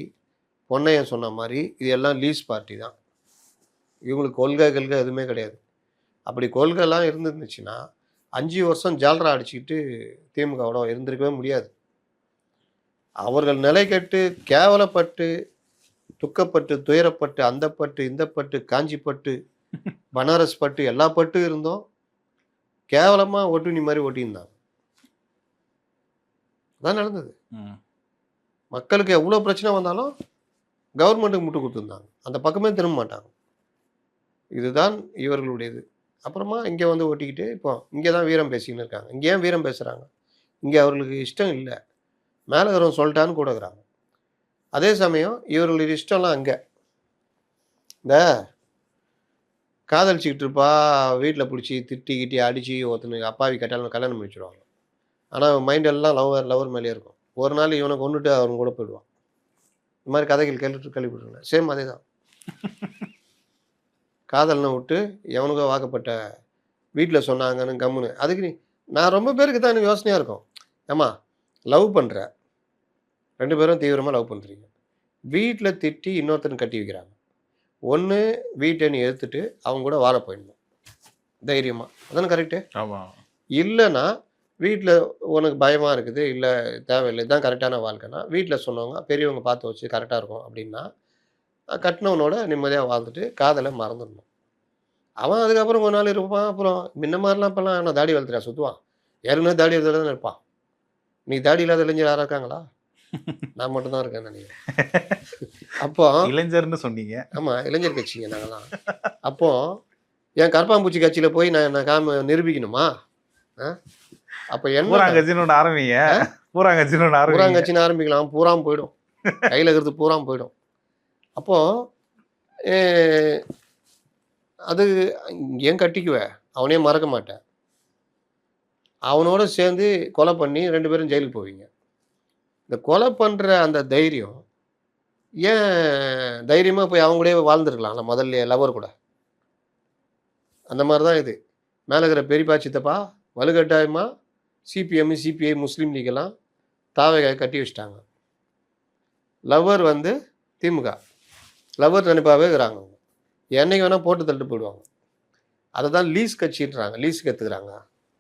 பொன்னையன் சொன்ன மாதிரி, இது எல்லாம் லீஸ் பார்ட்டி தான். இவங்களுக்கு கொள்கை எதுவுமே கிடையாது. அப்படி கொள்கைலாம் இருந்துருந்துச்சுன்னா 5 வருஷம் ஜால்ரா அடிச்சுக்கிட்டு திமுகவோட இருந்திருக்கவே முடியாது. அவர்கள் நிலை கெட்டு கேவலப்பட்டு துக்கப்பட்டு துயரப்பட்டு அந்த பட்டு இந்த பட்டு காஞ்சிப்பட்டு பனாரஸ் பட்டு எல்லா பட்டு இருந்தோம். கேவலமாக ஒட்டுணி மாதிரி ஒட்டியிருந்தாங்க. அதான் நடந்தது. மக்களுக்கு எவ்வளோ பிரச்சனை வந்தாலும் கவர்மெண்ட்டுக்கு முட்டு கொடுத்துருந்தாங்க, அந்த பக்கமே திரும்ப மாட்டாங்க. இதுதான் இவர்களுடையது. அப்புறமா இங்கே வந்து ஒட்டிக்கிட்டு இப்போ இங்கே தான் வீரம் பேசிக்கின்னு இருக்காங்க. இங்கே ஏன் வீரம் பேசுகிறாங்க? இங்கே அவர்களுக்கு இஷ்டம் இல்லை, மேலகரம் சொல்லிட்டான்னு கூடக்குறாங்க. அதே சமயம் இவர்களுடைய இஷ்டம்லாம் அங்கே இந்த காதலிச்சிக்கிட்டு இருப்பா, வீட்டில் பிடிச்சி திட்டிக்கிட்டி அடித்து ஒருத்தனுக்கு அப்பாவி கட்டாலும் கல்யாணம் பண்ணி வச்சுருவாங்க. ஆனால் மைண்டெல்லாம் லவர் மேலேயே இருக்கும். ஒரு நாள் இவனை கொண்டுட்டு அவன் கூட போயிடுவான். இந்த மாதிரி கதைகள் கேள்விப்பட்டிருக்கேன். சேம் அதே தான். காதல்னு விட்டு எவனுக்கோ வாக்கப்பட்ட வீட்டில் சொன்னாங்கன்னு கம்முன்னு. அதுக்கு நான் ரொம்ப பேருக்கு தான் எனக்கு யோசனையாக இருக்கும். ஏம்மா லவ் பண்ணுற 2 பேரும் தீவிரமாக லவ் பண்ணுறீங்க, வீட்டில் திட்டி இன்னொருத்தன் கட்டி வைக்கிறாங்க. ஒன்று வீட்டை நீ எடுத்துட்டு அவங்க கூட வாழ போயிடணும் தைரியமாக, அதானே கரெக்டு? ஆமாம். இல்லைன்னா வீட்டில் உனக்கு பயமாக இருக்குது, இல்லை தேவையில்லை, இதுதான் கரெக்டான வாழ்க்கைன்னா வீட்டில் சொன்னவங்க பெரியவங்க பார்த்து வச்சு கரெக்டாக இருக்கும் அப்படின்னா கட்டினவனோட நிம்மதியாக வாழ்ந்துட்டு காதலை மறந்துடணும். அவன் அதுக்கப்புறம் கொஞ்ச நாள் இருப்பான். அப்புறம் முன்ன மாதிரிலாம் இப்போல்லாம் அவனை தாடி வளர்த்துறா சுற்றுவான். ஏற்கனவே தாடி வளர்த்துட்டு தான் இருப்பான். நீ தாடி இல்லாத இளைஞர் யாராக இருக்காங்களா? நான் மட்டும்தான் இருக்கேன் நினைக்கிறேன். அப்போ இளைஞர்னு சொன்னீங்க. ஆமாம், இளைஞர் கட்சிங்க நாங்களாம். அப்போ என் கருப்பாம்பூச்சி கட்சியில் போய் நான் நிரூபிக்கணுமா? அப்போ என்ன பூராங்கட்சின்னு ஒன்று ஆரம்பிங்க. பூராங்கட்சின்னு ஆரம்பிக்கலாம், பூராம் போயிடும், கையில் இருக்கிறது பூராம் போயிடும். அப்போது அது ஏன் கட்டிக்குவேன், அவனே மறக்க மாட்டேன். அவனோட சேர்ந்து கொலை பண்ணி 2 பேரும் ஜெயிலுக்கு போவீங்க. இந்த கொலை பண்ணுற அந்த தைரியம் ஏன் தைரியமாக போய் அவங்க கூட வாழ்ந்துருக்கலாம்ல முதல்ல லவர் கூட. அந்த மாதிரி தான் இது. மேலே இருக்கிற பெரியப்பா சித்தப்பா வலுக்கட்டாயமாக சிபிஎம் சிபிஐ முஸ்லீம் லீக்கெல்லாம் தாவை கட்டி வச்சுட்டாங்க. லவர் வந்து திமுக லவர் நினைப்பாகவே இருக்கிறாங்க. அவங்க என்னைக்கு வேணால் போட்டு தள்ளிட்டு போயிடுவாங்க. அதை தான் லீஸ் கட்சின்றாங்க, லீஸுக்கு எடுத்துக்கிறாங்க.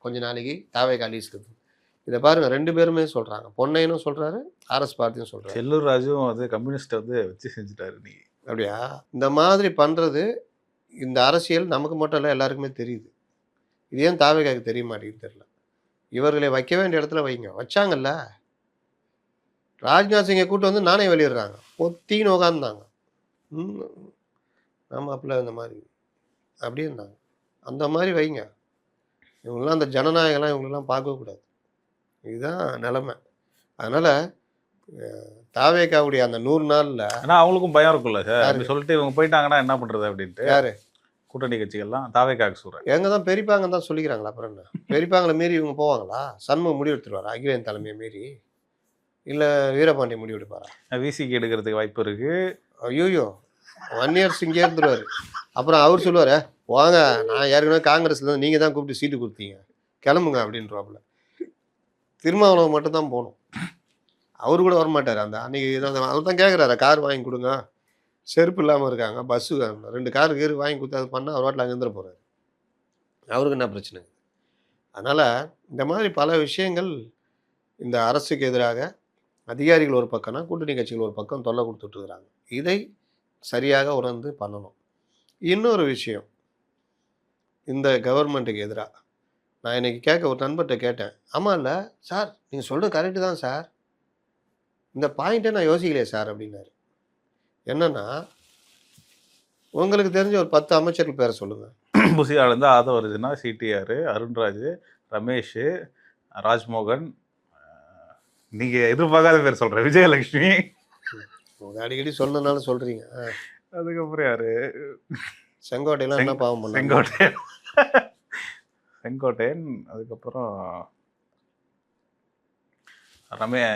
கொஞ்ச நாளைக்கு தாவேகா லீஸுக்கு எடுத்து. இதை பாருங்கள், 2 பேருமே சொல்கிறாங்க. பொன்னையனும் சொல்கிறாரு, ஆர்எஸ் பாரதியும் சொல்கிறாரு. செல்லூர் ராஜும் வந்து கம்யூனிஸ்ட்டை வந்து வச்சு செஞ்சுட்டாரு. நீ அப்படியா? இந்த மாதிரி பண்ணுறது இந்த அரசியல் நமக்கு மட்டும் இல்லை, எல்லாருக்குமே தெரியுது. இது ஏன் தாவேகாவுக்கு தெரிய மாட்டேங்குது தெரியல. இவர்களை வைக்க வேண்டிய இடத்துல வைங்க, வச்சாங்கல்ல. ராஜ்நாத் சிங்கை கூட்டு வந்து நானே வெளியிடுறாங்க, பொத்தின்னு உட்காந்துருந்தாங்க. ஆமாம், அப்படிலாம் இந்த மாதிரி அப்படியே இருந்தாங்க. அந்த மாதிரி வைங்க. இவங்களாம் அந்த ஜனநாயகம்லாம் இவங்களெல்லாம் பார்க்கக்கூடாது. இதுதான் நிலமை. அதனால் தாவேகாவுடைய அந்த 100 நாளில் ஆனால் அவங்களுக்கும் பயம் இருக்குல்ல சார், அப்படி சொல்லிட்டு இவங்க போயிட்டாங்கன்னா என்ன பண்ணுறது அப்படின்ட்டு. யார் கூட்டணி கட்சிகள்லாம் தாவேகாவுக்கு சொல்கிறேன். எங்கே தான் பெரியப்பாங்க தான் சொல்லிக்கிறாங்களா? அப்புறம் என்ன, பெரியப்பாங்களை மீறி இவங்க போவாங்களா? சண்முகம் முடிவு எடுத்துருவாரா அகிலேன் தலைமையை மீறி? இல்லை வீரபாண்டி முடிவு எடுப்பாரா? விசிக்கு எடுக்கிறதுக்கு வாய்ப்பு இருக்குது. ஐயோயோ, 1 இயர்ஸ் இங்கே இருந்துருவார். அப்புறம் அவர் சொல்லுவார், வாங்க நான் ஏற்கனவே காங்கிரஸ்ல இருந்து நீங்கள் தான் கூப்பிட்டு சீட்டு கொடுத்தீங்க, கிளம்புங்க அப்படின்றவாப்புல. திருமாவளவன் மட்டும் தான் போகணும். அவரு கூட வரமாட்டார். அந்த அன்னைக்கு அவர் தான் கேட்குறாரு, கார் வாங்கி கொடுங்க, செருப்பு இல்லாமல் இருக்காங்க, பஸ்ஸு 2 காரு வாங்கி கொடுத்து அது பண்ணால் அவர் வாட்டில் அங்கே இருந்துட போகிறார். அவருக்கு என்ன பிரச்சனை? அதனால் இந்த மாதிரி பல விஷயங்கள் இந்த அரசுக்கு எதிராக அதிகாரிகள் ஒரு பக்கம்னா கூட்டணி கட்சிகள் ஒரு பக்கம் தொல்லை கொடுத்துட்ருக்குறாங்க. இதை சரியாக உணர்ந்து பண்ணணும். இன்னொரு விஷயம், இந்த கவர்மெண்ட்டுக்கு எதிராக நான் இன்னைக்கு ஒரு நண்பர்கிட்ட கேட்டேன். ஆமாம் இல்லை சார், நீங்கள் சொல்கிறது கரெக்டு தான் சார், இந்த பாயிண்ட்டை நான் யோசிக்கலையே சார் அப்படின்னாரு. என்னன்னா, உங்களுக்கு தெரிஞ்ச ஒரு 10 அமைச்சர்கள் பேரை சொல்லுங்கள். புசியாலேருந்து ஆதவர்ஜுனா, சிடிஆர், அருண்ராஜ், ரமேஷ், ராஜ்மோகன், நீங்கள் எதிர்பார்க்காத பேர் சொல்கிறேன், விஜயலட்சுமி. உங்கள் அடிக்கடி சொன்னதுனால சொல்கிறீங்க. அதுக்கப்புறம் யாரு? செங்கோட்டையெல்லாம் என்ன பாவம் பண்ண? செங்கோட்டையன். அதுக்கப்புறம்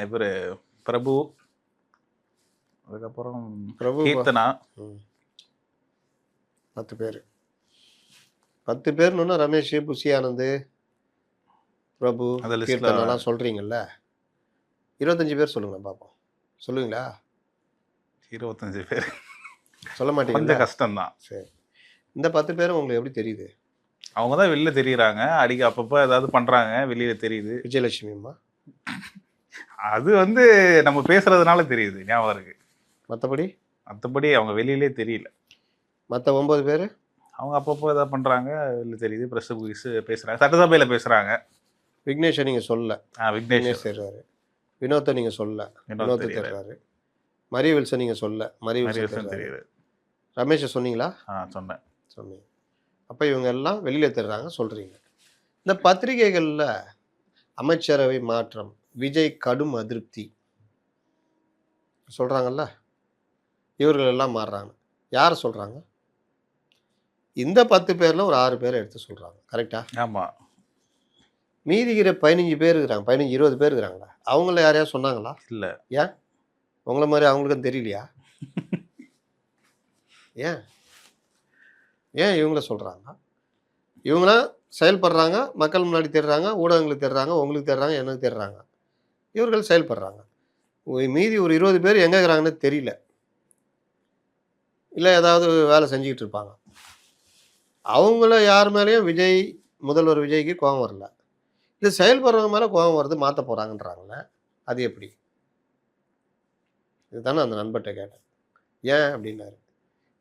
இவர் பிரபு. அதுக்கப்புறம் பிரபு, கீர்த்தனா. 10 பேர். 10 பேர்னு ரமேஷ், புசி ஆனந்த், பிரபு, கீர்த்தனாலாம் சொல்கிறீங்கல்ல. 25 பேர் சொல்லுங்க பார்ப்போம். சொல்லுவீங்களா? 25 பேர் சொல்ல மாட்டீங்க. கொஞ்சம் கஷ்டம்தான். சரி, இந்த 10 பேரும் உங்களுக்கு எப்படி தெரியுது? அவங்க தான் வெளில தெரியுறாங்க, அடிக்க அப்பப்போ ஏதாவது பண்ணுறாங்க, வெளியில் தெரியுது. விஜயலட்சுமிம்மா அது நம்ம பேசுறதுனால தெரியுது, ஞாபகம் இருக்கு. மற்றபடி அவங்க வெளியிலே தெரியல. மற்ற 9 பேர் அவங்க அப்பப்போ ஏதாவது பண்ணுறாங்க, வெளியில் தெரியுது. ப்ரெஸ் பேசுகிறாங்க, சட்டசபையில் பேசுகிறாங்க. விக்னேஷை நீங்கள் சொல்ல, விக்னேஷ் தெரிறாரு. வினோத்தை நீங்கள் சொல்ல, வினோத் தெரிறாரு. மரி வில்சன் நீங்கள் சொல்ல, மரி வில்சன் தெரியுது. ரமேஷை சொன்னீங்களா? சொன்னீங்க. அப்போ இவங்க எல்லாம் வெளியில் தெரிறாங்க சொல்கிறீங்க. இந்த பத்திரிகைகளில் அமைச்சரவை மாற்றம், விஜய் கடும் அதிருப்தி சொல்கிறாங்கல்ல, இவர்கள் எல்லாம் மாறுறாங்க. யாரை சொல்கிறாங்க? இந்த 10 பேரில் ஒரு 6 பேரை எடுத்து சொல்கிறாங்க. கரெக்டா? ஆமாம். மீதிக்கிற 15 பேர் இருக்கிறாங்க, 15-20 பேர் இருக்கிறாங்களா, அவங்கள யாரையா சொன்னாங்களா? இல்லை. ஏன் உங்களை மாதிரி அவங்களுக்கும் தெரியலையா? ஏன் இவங்கள சொல்கிறாங்க? இவங்களாம் செயல்படுறாங்க, மக்கள் முன்னாடி தேடுறாங்க, ஊடகங்களுக்கு தேடுறாங்க, உங்களுக்கு தேடுறாங்க, எனக்கு தேடுறாங்க. இவர்கள் செயல்படுறாங்க. மீதி ஒரு 20 பேர் எங்கே இருக்கிறாங்கன்னு தெரியல, இல்லை ஏதாவது வேலை செஞ்சுக்கிட்டு இருப்பாங்க. அவங்கள யார் மேலேயும் முதல்வர் விஜய்க்கு கோபம் வரல. இது செயல்படுறவங்க மேலே கோபம் வருது, மாற்ற போகிறாங்கன்றாங்களே, அது எப்படி? இதுதானே அந்த நண்பர்கிட்ட கேட்டேன். ஏன் அப்படின்னாரு.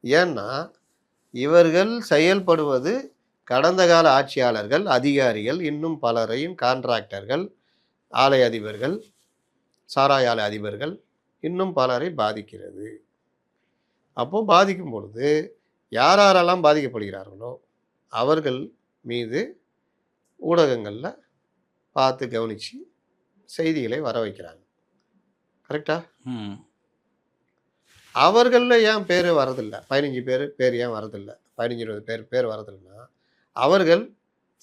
ஏன்னா இவர்கள் செயல்படுவது கடந்த கால ஆட்சியாளர்கள், அதிகாரிகள், இன்னும் பலரையும், கான்ட்ராக்டர்கள், ஆலை அதிபர்கள், சாராய ஆலை அதிபர்கள், இன்னும் பலரை பாதிக்கிறது. அப்போது பாதிக்கும் பொழுது யாரெல்லாம் பாதிக்கப்படுகிறார்களோ அவர்கள் மீது ஊடகங்களில் பார்த்து கவனித்து செய்திகளை வர வைக்கிறாங்க. கரெக்டா? அவர்களில் ஏன் பேர் வரதில்லை? 15 பேர் ஏன் வரதில்லை? 15-20 பேர் வரதில்லைன்னா அவர்கள்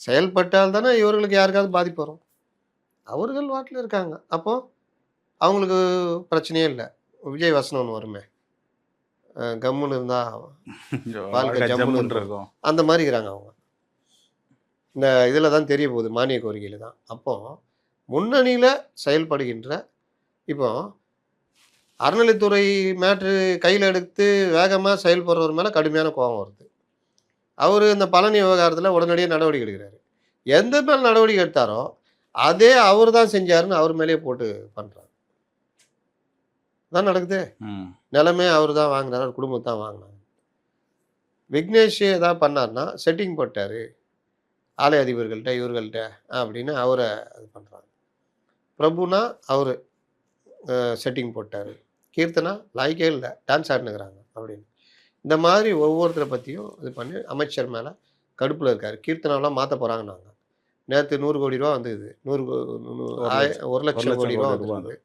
செயல்பட்டால் தானே இவர்களுக்கு யாருக்காவது பாதிப்பு வரும். அவர்கள் வாட்டில் இருக்காங்க, அப்போது அவங்களுக்கு பிரச்சனையே இல்லை. விஜய் வசனம் ஒன்று வருமே, கம்முன்னு இருந்தால் வாழ்க்கை ஜம்முன்னு இருக்கும், அந்த மாதிரி இருக்கிறாங்க அவங்க. இந்த இதில் தான் தெரிய போகுது, மானிய கோரிக்கையில் தான். அப்போது முன்னணியில் செயல்படுகின்ற, இப்போ அறநிலைத்துறை மேட்ரு கையில் எடுத்து வேகமாக செயல்படுறவர் மேலே கடுமையான கோபம் வருது. அவர் இந்த பழனி விவகாரத்தில் உடனடியாக நடவடிக்கை எடுக்கிறாரு. எந்த மேலே நடவடிக்கை எடுத்தாரோ அதே அவர் தான் செஞ்சாருன்னு அவர் மேலேயே போட்டு பண்ணுறாங்க. தான் நடக்குது. நிலமே அவர் தான் வாங்கினார், அவர் குடும்பத்தை தான் வாங்கினாங்க. விக்னேஷ் ஏதாவது பண்ணார்னா செட்டிங் போட்டார் ஆலை அதிபர்கள்ட்ட, இவர்கள்ட்ட அப்படின்னு அவரை இது பண்ணுறாங்க. பிரபுனா அவர் செட்டிங் போட்டார், கீர்த்தனா லாய்க்கே இல்லை, டான்ஸ் ஆடினுக்கிறாங்க அப்படின்னு. இந்த மாதிரி ஒவ்வொருத்தரை பற்றியும் இது பண்ணி அமைச்சர் மேலே கடுப்பில் இருக்கார். கீர்த்தனாவெலாம் மாற்ற போகிறாங்க. நாங்கள் நேற்று 100 கோடி ரூபா வந்தது, 1 லட்சம் கோடி ரூபா வந்துருக்குது.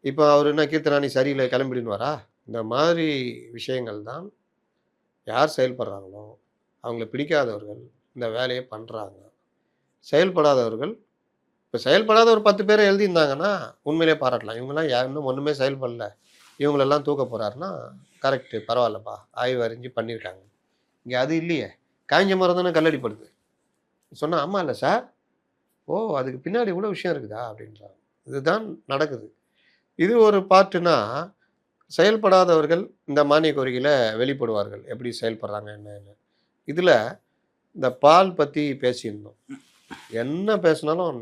இப்போ அவர் என்ன, கீர்த்தனா நீ சரியில்லை கிளம்பிடுன்னு வரா? இந்த மாதிரி விஷயங்கள் தான் யார் செயல்படுறாங்களோ அவங்கள பிடிக்காதவர்கள் இந்த வேலையை பண்ணுறாங்க. செயல்படாதவர்கள், இப்போ செயல்படாத ஒரு 10 பேரை எழுதியிருந்தாங்கன்னா உண்மையிலே பாராட்டலாம். இவங்கெல்லாம் இன்னும் ஒன்றுமே செயல்படல, இவங்களெல்லாம் தூக்க போகிறாருன்னா கரெக்டு, பரவாயில்லப்பா, ஆய்வு அறிஞ்சு பண்ணியிருக்காங்க. இங்கே அது இல்லையே, காய்ஞ்ச மரம் தானே கல்லடிப்படுது. சொன்னால் ஆமாம் இல்லை சார், ஓ அதுக்கு பின்னாடி இவ்வளோ விஷயம் இருக்குதா அப்படின்றாங்க. இதுதான் நடக்குது. இது ஒரு பார்ட்டுனா, செயல்படாதவர்கள் இந்த மானிய கோரிக்கையில் வெளிப்படுவார்கள், எப்படி செயல்படுறாங்க என்னன்னு. இதில் இந்த பால் பற்றி பேசியிருந்தோம். என்ன பேசினாலும்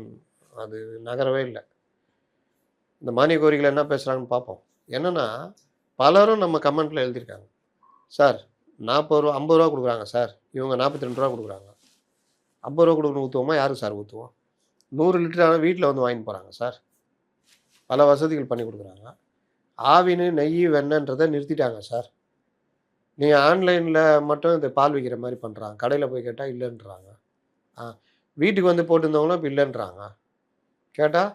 அது நகரவே இல்லை. இந்த மானிய கோரிக்கையில் என்ன பேசுகிறாங்கன்னு பார்ப்போம். என்னென்னா, பலரும் நம்ம கமெண்ட்டில் எழுதியிருக்காங்க, சார் 40 ரூபா 50 ரூபா கொடுக்குறாங்க சார், இவங்க 42 ரூபா கொடுக்குறாங்க. 50 ரூபா கொடுக்கணும் ஊற்றுவோமா, யாருக்கு சார் ஊற்றுவோம்? 100 லிட்டர் வீட்டில் வந்து வாங்கிட்டு போகிறாங்க சார். பல வசதிகள் பண்ணி கொடுக்குறாங்க. ஆவின், நெய், வெண்ணன்றதை நிறுத்திட்டாங்க சார். நீங்கள் ஆன்லைனில் மட்டும் இந்த பால் விற்கிற மாதிரி பண்ணுறாங்க. கடையில் போய் கேட்டால் இல்லைன்றாங்க. வீட்டுக்கு வந்து போட்டுருந்தவங்களும் இப்போ இல்லைன்றாங்க. கேட்டால்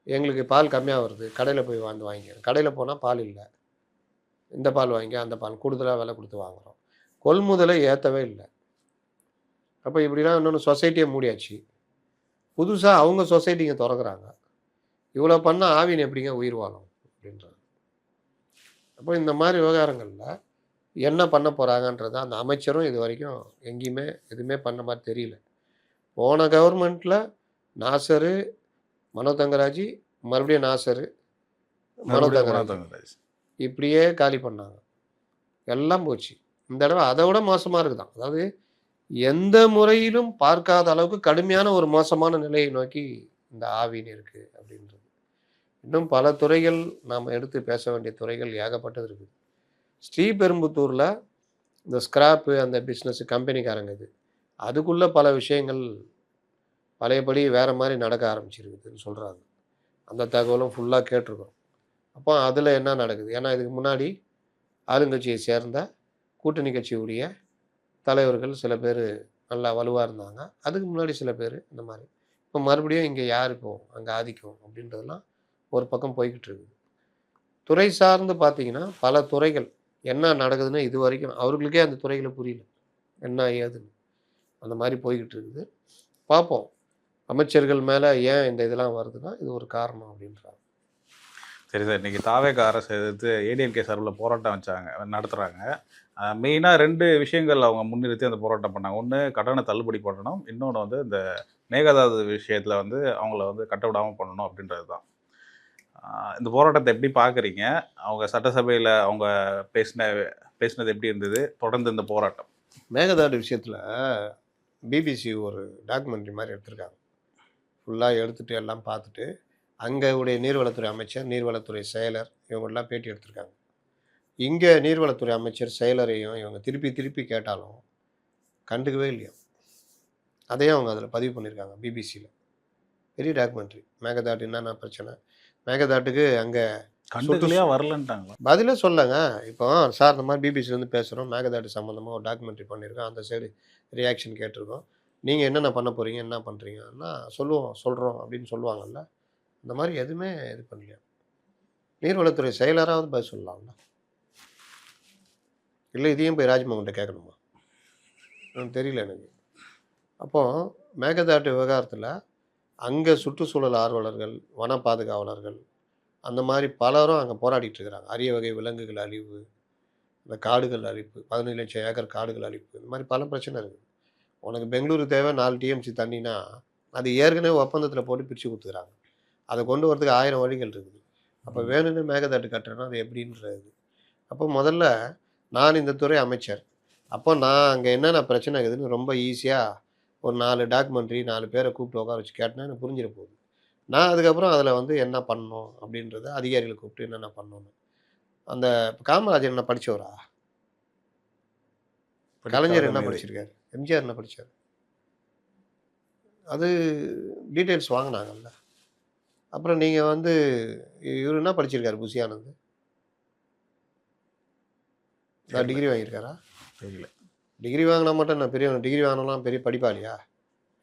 எங்களுக்கு பால் கம்மியாக வருது, கடையில் போய் வாங்கிக்கிறேன். கடையில் போனால் பால் இல்லை, இந்த பால் வாங்கி அந்த பால் கூடுதலாக விலை கொடுத்து வாங்குகிறோம். கொள்முதலை ஏற்றவே இல்லை. அப்போ இப்படிலாம் இன்னொன்று சொசைட்டியை மூடியாச்சு. புதுசாக அவங்க சொசைட்டிங்க திறக்கிறாங்க. இவ்வளோ பண்ணால் ஆவின் எப்படிங்க உயிர் வாழும் அப்படின்றாங்க. அப்போ இந்த மாதிரி விவகாரங்களில் என்ன பண்ண போகிறாங்கன்றது அந்த அமைச்சரும் இது வரைக்கும் எங்கேயுமே எதுவுமே பண்ண மாதிரி தெரியல. போன கவர்மெண்ட்டில் நாசரு, மனோ தங்கராஜ், மறுபடியும் நாசரு, மனோ தங்கராஜ் இப்படியே காலி பண்ணாங்க. எல்லாம் போச்சு. இந்த தடவை அதை விட மோசமாக இருக்குதான். அதாவது எந்த முறையிலும் பார்க்காத அளவுக்கு கடுமையான ஒரு மோசமான நிலையை நோக்கி இந்த ஆவின் இருக்குது அப்படின்றது. இன்னும் பல துறைகள் நாம் எடுத்து பேச வேண்டிய துறைகள் ஏகப்பட்டது இருக்குது. ஸ்ரீபெரும்புத்தூரில் இந்த ஸ்கிராப்பு அந்த பிஸ்னஸ் கம்பெனிக்காரங்க இது, அதுக்குள்ளே பல விஷயங்கள் பழையபடி வேறு மாதிரி நடக்க ஆரம்பிச்சிருக்குதுன்னு சொல்கிறாங்க. அந்த தகவலும் ஃபுல்லாக கேட்டிருக்கோம். அப்போ அதில் என்ன நடக்குது? ஏன்னா இதுக்கு முன்னாடி ஆளுங்கட்சியை சேர்ந்த கூட்டணி கட்சியுடைய தலைவர்கள் சில பேர் நல்லா வலுவாக இருந்தாங்க. அதுக்கு முன்னாடி சில பேர் இந்த மாதிரி. இப்போ மறுபடியும் இங்கே யார் இப்போ அங்கே ஆதிக்கம் அப்படின்றதெல்லாம் ஒரு பக்கம் போய்கிட்டு இருக்குது. துறை சார்ந்து பார்த்தீங்கன்னா பல துறைகள் என்ன நடக்குதுன்னு இது வரைக்கும் அவர்களுக்கே அந்த துறைகளை புரியல, என்ன ஏதுன்னு. அந்த மாதிரி போய்கிட்டு இருக்குது. பார்ப்போம், அமைச்சர்கள் மேலே ஏன் இந்த இதெல்லாம் வருதுன்னா இது ஒரு காரணம் அப்படின்றாங்க. சரி சார், இன்றைக்கி தாவேக அரசு எதிர்த்து ஏடிஎம்கே சார்பில் போராட்டம் நடத்துகிறாங்க. மெயினாக 2 விஷயங்கள் அவங்க முன்னிறுத்தி அந்த போராட்டம் பண்ணாங்க. ஒன்று கட்டண தள்ளுபடி பண்ணணும், இன்னொன்று வந்து இந்த மேகதாது விஷயத்தில் வந்து அவங்கள வந்து கட்ட விடாமல் பண்ணணும் அப்படின்றது தான். இந்த போராட்டத்தை எப்படி பார்க்குறீங்க? அவங்க சட்டசபையில் அவங்க பேசினது எப்படி இருந்தது? தொடர்ந்து இந்த போராட்டம் மேகதாடு விஷயத்தில் பிபிசி ஒரு டாக்குமெண்ட்ரி மாதிரி எடுத்திருக்காங்க. ஃபுல்லாக எடுத்துகிட்டு எல்லாம் பார்த்துட்டு அங்கே உடைய நீர்வளத்துறை அமைச்சர், நீர்வளத்துறை செயலர் இவங்கெல்லாம் பேட்டி எடுத்திருக்காங்க. இங்கே நீர்வளத்துறை அமைச்சர் செயலரையும் இவங்க திருப்பி திருப்பி கேட்டாலும் கண்டுக்கவே இல்லையா. அதையும் அவங்க அதில் பதிவு பண்ணியிருக்காங்க பிபிசியில். பெரிய டாக்குமெண்ட்ரி. மேகதாட்டு என்னென்ன பிரச்சனை, மேகதாட்டுக்கு அங்கே கண்டுக்கலையா வரலன்ட்டாங்களா? பதிலே சொல்லங்க. இப்போ சார் இந்த மாதிரி பிபிசிலேருந்து பேசுகிறோம், மேகதாட்டு சம்மந்தமாக ஒரு டாக்குமெண்ட்ரி பண்ணியிருக்கோம், அந்த சைடு ரியாக்ஷன் கேட்டிருக்கோம், நீங்கள் என்னென்ன பண்ண போகிறீங்க, என்ன பண்ணுறீங்கன்னா சொல்கிறோம் அப்படின்னு சொல்லுவாங்கல்ல. இந்த மாதிரி எதுவுமே இது பண்ணலையா. நீர்வளத்துறை செயலராவது பதில் சொல்லலாம்ல. இல்லை இதையும் போய் ராஜ்மோகன்கிட்ட கேட்கணுமா? தெரியல எனக்கு. அப்போது மேகதாட்டு விவகாரத்தில் அங்கே சுற்றுச்சூழல் ஆர்வலர்கள், வன பாதுகாவலர்கள், அந்த மாதிரி பலரும் அங்கே போராடிட்டு இருக்கிறாங்க. அரிய வகை விலங்குகள் அழிவு, இந்த காடுகள் அழிப்பு, 17 லட்சம் ஏக்கர் காடுகள் அழிப்பு, இந்த மாதிரி பல பிரச்சனை இருக்குது. உனக்கு பெங்களூரு தேவை 4 டிஎம்சி தண்ணினா அது ஏற்கனவே ஒப்பந்தத்தில் போட்டு பிரித்து கொடுத்துக்கிறாங்க. அதை கொண்டு வரதுக்கு 1000 வழிகள் இருக்குது. அப்போ வேணும்னு மேகதாட்டு கட்டுறேன்னா அது எப்படின்றது. அப்போ முதல்ல நான் இந்த துறை அமைச்சர், அப்போ நான் அங்கே என்னென்ன பிரச்சனை இருக்குதுன்னு ரொம்ப ஈஸியாக ஒரு 4 டாக்குமெண்ட்ரி 4 பேரை கூப்பிட்டு உட்கார வச்சு கேட்டேன்னா எனக்கு புரிஞ்சிட போகுது. நான் அதுக்கப்புறம் அதில் வந்து என்ன பண்ணணும் அப்படின்றத அதிகாரிகளை கூப்பிட்டு என்னென்ன பண்ணணும். அந்த காமராஜர் என்ன படித்தவரா? கலைஞர் என்ன படிச்சிருக்காரு? எம்ஜிஆர் என்ன படித்தார்? அது டீட்டெயில்ஸ் வாங்கினாங்கல்ல. அப்புறம் நீங்கள் வந்து இவர் என்ன படிச்சிருக்காரு? புசி ஆனந்த் டிகிரி வாங்கியிருக்காரா? தெரியல. டிகிரி வாங்கினா மட்டும் என்ன பெரிய டிகிரி வாங்கினாலாம் பெரிய படிப்பாளியா?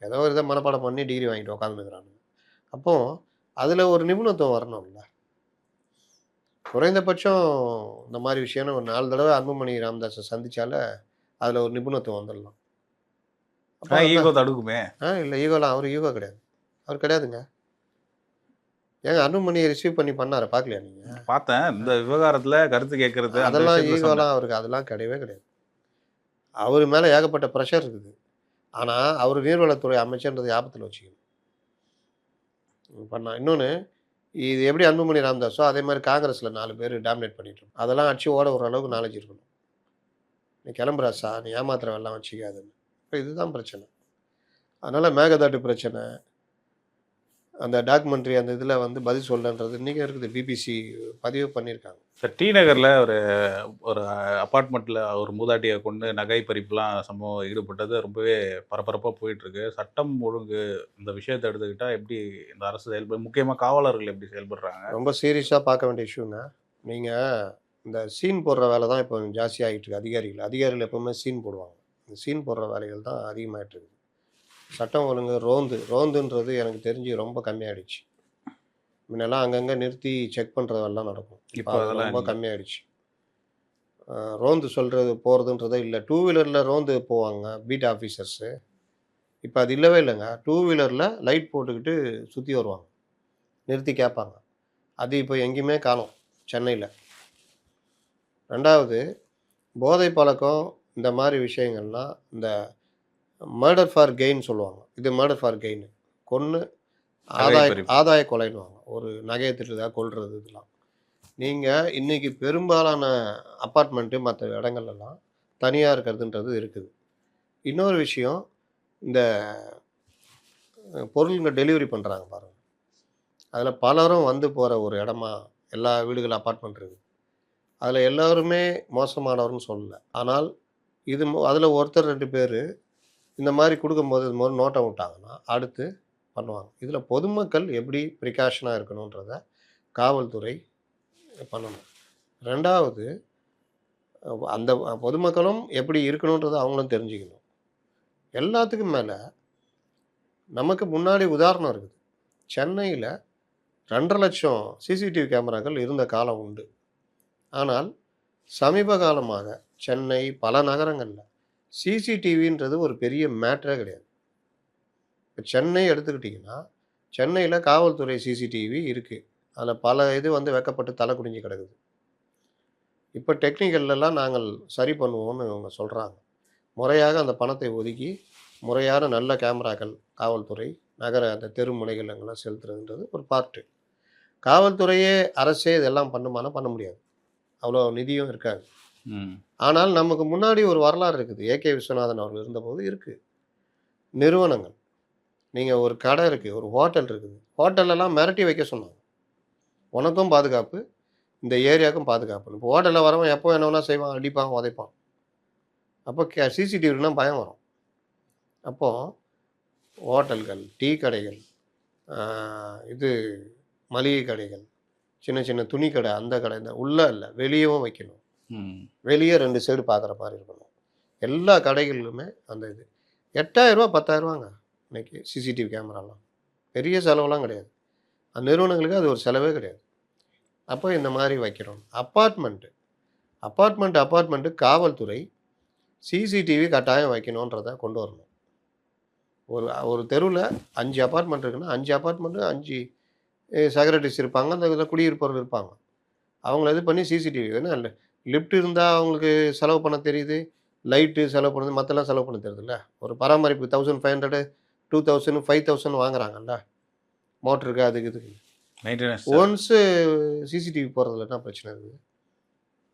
ஏதோ ஒரு இதை மனப்பாடம் பண்ணி டிகிரி வாங்கிட்டு உட்காந்துருக்குறாங்க. அப்போது அதில் ஒரு நிபுணத்துவம் வரணும்ல. குறைந்தபட்சம் இந்த மாதிரி விஷயம்னு ஒரு 4 தடவை அன்புமணி ராமதாஸை சந்தித்தால அதில் ஒரு நிபுணத்துவம் வந்துடலாம். ஈகோ தடுக்குமே. இல்லை ஈகோலாம் அவர் ஈகோ கிடையாது. அவர் கிடையாதுங்க. ஏங்க அன்புமணியை ரிசீவ் பண்ணி பண்ணாரு பார்க்கலையா நீங்கள்? பார்த்தேன். இந்த விவகாரத்துல கருத்து கேட்கறது அந்த அதெல்லாம் விஷயத்துல சண்டை. ஈகோலாம் அவருக்கு அதெல்லாம் கிடையவே கிடையாது. அவர் மேலே ஏகப்பட்ட ப்ரெஷர் இருக்குது. ஆனால் அவர் நீர்வளத்துறை அமைச்சர்ன்றது ஞாபகத்தில் வச்சுக்கணும். பண்ணா இன்னொன்று இது எப்படி அன்புமணி ராமதாஸோ அதே மாதிரி காங்கிரஸில் 4 பேர் டாமினேட் பண்ணிட்டு இருக்கோம். அதெல்லாம் அடிச்சு ஓட ஒரு அளவுக்கு நாலேஜ் இருக்கணும். நீ கிளம்புறாசா நீ ஏமாத்துற வேலைலாம் வச்சுக்காதுன்னு. இப்போ இதுதான் பிரச்சனை. அதனால் மேகதாட்டு பிரச்சனை, அந்த டாக்குமெண்ட்ரி அந்த இதில் வந்து பதில் சொல்லன்றது இன்றைக்கும் இருக்குது. பிபிசி பதிவு பண்ணியிருக்காங்க. சார் டி நகர்ல ஒரு ஒரு அபார்ட்மெண்ட்ல ஒரு மூதாட்டியை கொண்டு நகை பறிப்புலாம் சம்பவம் ஈடுபட்டது ரொம்பவே பரபரப்பாக போயிட்டு இருக்கு. சட்டம் ஒழுங்கு இந்த விஷயத்தை எடுத்துக்கிட்டா எப்படி இந்த அரசு செயல்படு, முக்கியமாக காவலர்கள் எப்படி செயல்படுறாங்க? ரொம்ப சீரியஸாக பார்க்க வேண்டிய இஷ்யூங்க. நீங்கள் இந்த சீன் போடுற வேலை தான் இப்போ ஜாஸ்தியாகிட்டு இருக்கு. அதிகாரிகள் எப்பவுமே சீன் போடுவாங்க. இந்த சீன் போடுற வேலைகள் தான் அதிகமாகிட்டு இருக்குது. சட்டம் ஒழுங்கு ரோந்துன்றது எனக்கு தெரிஞ்சு ரொம்ப கம்மியாயிடுச்சு. முன்னெல்லாம் அங்கங்கே நிறுத்தி செக் பண்ணுறதெல்லாம் நடக்கும். இப்போ இப்போ அது அதெல்லாம் ரொம்ப இல்ல. கம்மியாயிடுச்சு. ரோந்து சொல்கிறது போகிறதுன்றதே இல்லை. டூ வீலரில் ரோந்து போவாங்க பீட் ஆஃபீஸர்ஸு. இப்போ அது இல்லவே இல்லைங்க. டூ வீலரில் லைட் போட்டுக்கிட்டு சுற்றி வருவாங்க. நிறுத்தி கேட்பாங்க. அது இப்போ எங்கேயுமே காணோம் சென்னையில். 2வது போதை பழக்கம் இந்த மாதிரி விஷயங்கள்லாம் இந்த மர்டர் ஃபார் கெயின் சொல்லுவாங்க. இது மர்டர் ஃபார் கெயின். கொன்று நகை பறிப்பு. ஆதாய கொலைன்னுவாங்க. ஒரு நகையை திருடுறதா கொல்றது இதெல்லாம். நீங்கள் இன்றைக்கி பெரும்பாலான அப்பார்ட்மெண்ட்டு மற்ற இடங்கள்லாம் தனியாக இருக்கிறதுன்றது இருக்குது. இன்னொரு விஷயம் இந்த பொருளுங்க டெலிவரி பண்ணுறாங்க பாருங்கள். அதில் பலரும் வந்து போகிற ஒரு இடமா எல்லா வீடுகள் அப்பார்ட்மெண்ட் இருக்குது. அதில் எல்லோருமே மோசமானவர்னு சொல்லலை. ஆனால் இது அதில் ஒருத்தர் 2 பேர் இந்த மாதிரி கொடுக்கும்போது இது மாதிரி நோட்டம் விட்டாங்கன்னா அடுத்து பண்ணுவாங்க. இதில் பொதுமக்கள் எப்படி ப்ரிகாஷனாக இருக்கணுன்றத காவல்துறை பண்ணணும். 2வது அந்த பொதுமக்களும் எப்படி இருக்கணுன்றதை அவங்களும் தெரிஞ்சுக்கணும். எல்லாத்துக்கும் மேலே நமக்கு முன்னாடி உதாரணம் இருக்குது. சென்னையில் 2.5 லட்சம் சிசிடிவி கேமராக்கள் இருந்த காலம் உண்டு. ஆனால் சமீப காலமாக சென்னை பல நகரங்களில் சிசிடிவின்றது ஒரு பெரிய மேட்டரே கிடையாது. இப்போ சென்னை எடுத்துக்கிட்டிங்கன்னா சென்னையில் காவல்துறை சிசிடிவி இருக்குது. அதில் பல இது வந்து வெக்கப்பட்டு தலை குனிஞ்சு கிடக்குது. இப்போ டெக்னிக்கல்லாம் நாங்கள் சரி பண்ணுவோம்னு இவங்க சொல்கிறாங்க. முறையாக அந்த பணத்தை ஒதுக்கி முறையான நல்ல கேமராக்கள் காவல்துறை நகர அந்த தெரு முனைகளெல்லாம் செலுத்துறதுன்றது ஒரு பார்ட்டு. காவல்துறையே அரசே இதெல்லாம் பண்ணுமானா பண்ண முடியாது. அவ்வளோ நிதியும் இருக்காது. ஆனால் நமக்கு முன்னாடி ஒரு வரலாறு இருக்குது. ஏகே விஸ்வநாதன் அவர்கள் இருந்தபோது இருக்குது. நிறுவனங்கள் நீங்கள் ஒரு கடை இருக்குது, ஒரு ஹோட்டல் இருக்குது. ஹோட்டல்லலாம் மிரட்டி வைக்க சொன்னாங்க. உனக்கும் பாதுகாப்பு, இந்த ஏரியாவுக்கும் பாதுகாப்புன்னு. இப்போ ஹோட்டலில் வரவன் எப்போ என்ன வேணால் செய்வான், அடிப்பான், உதைப்பான். அப்போ சிசிடிவினா பயம் வரும். அப்போது ஹோட்டல்கள், டீ கடைகள், இது மளிகை கடைகள், சின்ன சின்ன துணி கடை, அந்த கடை இந்த உள்ளே இல்லை வெளியவும் வைக்கணும். வெளியே 2 சைடு பார்க்குற மாதிரி இருக்கணும். எல்லா கடைகளிலுமே அந்த இது 8,000 10,000 இன்னைக்கு சிசிடிவி கேமராலாம் பெரிய செலவெல்லாம் கிடையாது. அந்த நிறுவனங்களுக்கு அது ஒரு செலவே கிடையாது. அப்போ இந்த மாதிரி வைக்கிறோம். அப்பார்ட்மெண்ட்டு காவல்துறை சிசிடிவி கட்டாயம் வைக்கணுன்றதை கொண்டு வரணும். ஒரு தெருவில் 5 அப்பார்ட்மெண்ட் இருக்குன்னா 5 அப்பார்ட்மெண்ட்டு 5 செக்ரட்டரிஸ் இருப்பாங்க. அந்த இதில் குடியிருப்பவர்கள் இருப்பாங்க. அவங்கள இது பண்ணி சிசிடிவி வேணும். இல்லை லிஃப்ட் இருந்தால் அவங்களுக்கு செலவு பண்ண தெரியுது, லைட்டு செலவு பண்ணுறது, மற்றெல்லாம் செலவு பண்ண தெரியுதுல்ல. ஒரு பராமரிப்பு 1500 2000 5000 வாங்குறாங்கல்ல மோட்டருக்கு, அதுக்கு இதுக்கு. ஒன்ஸு சிசிடிவி போடுறதுல என்ன பிரச்சனை இருக்குது?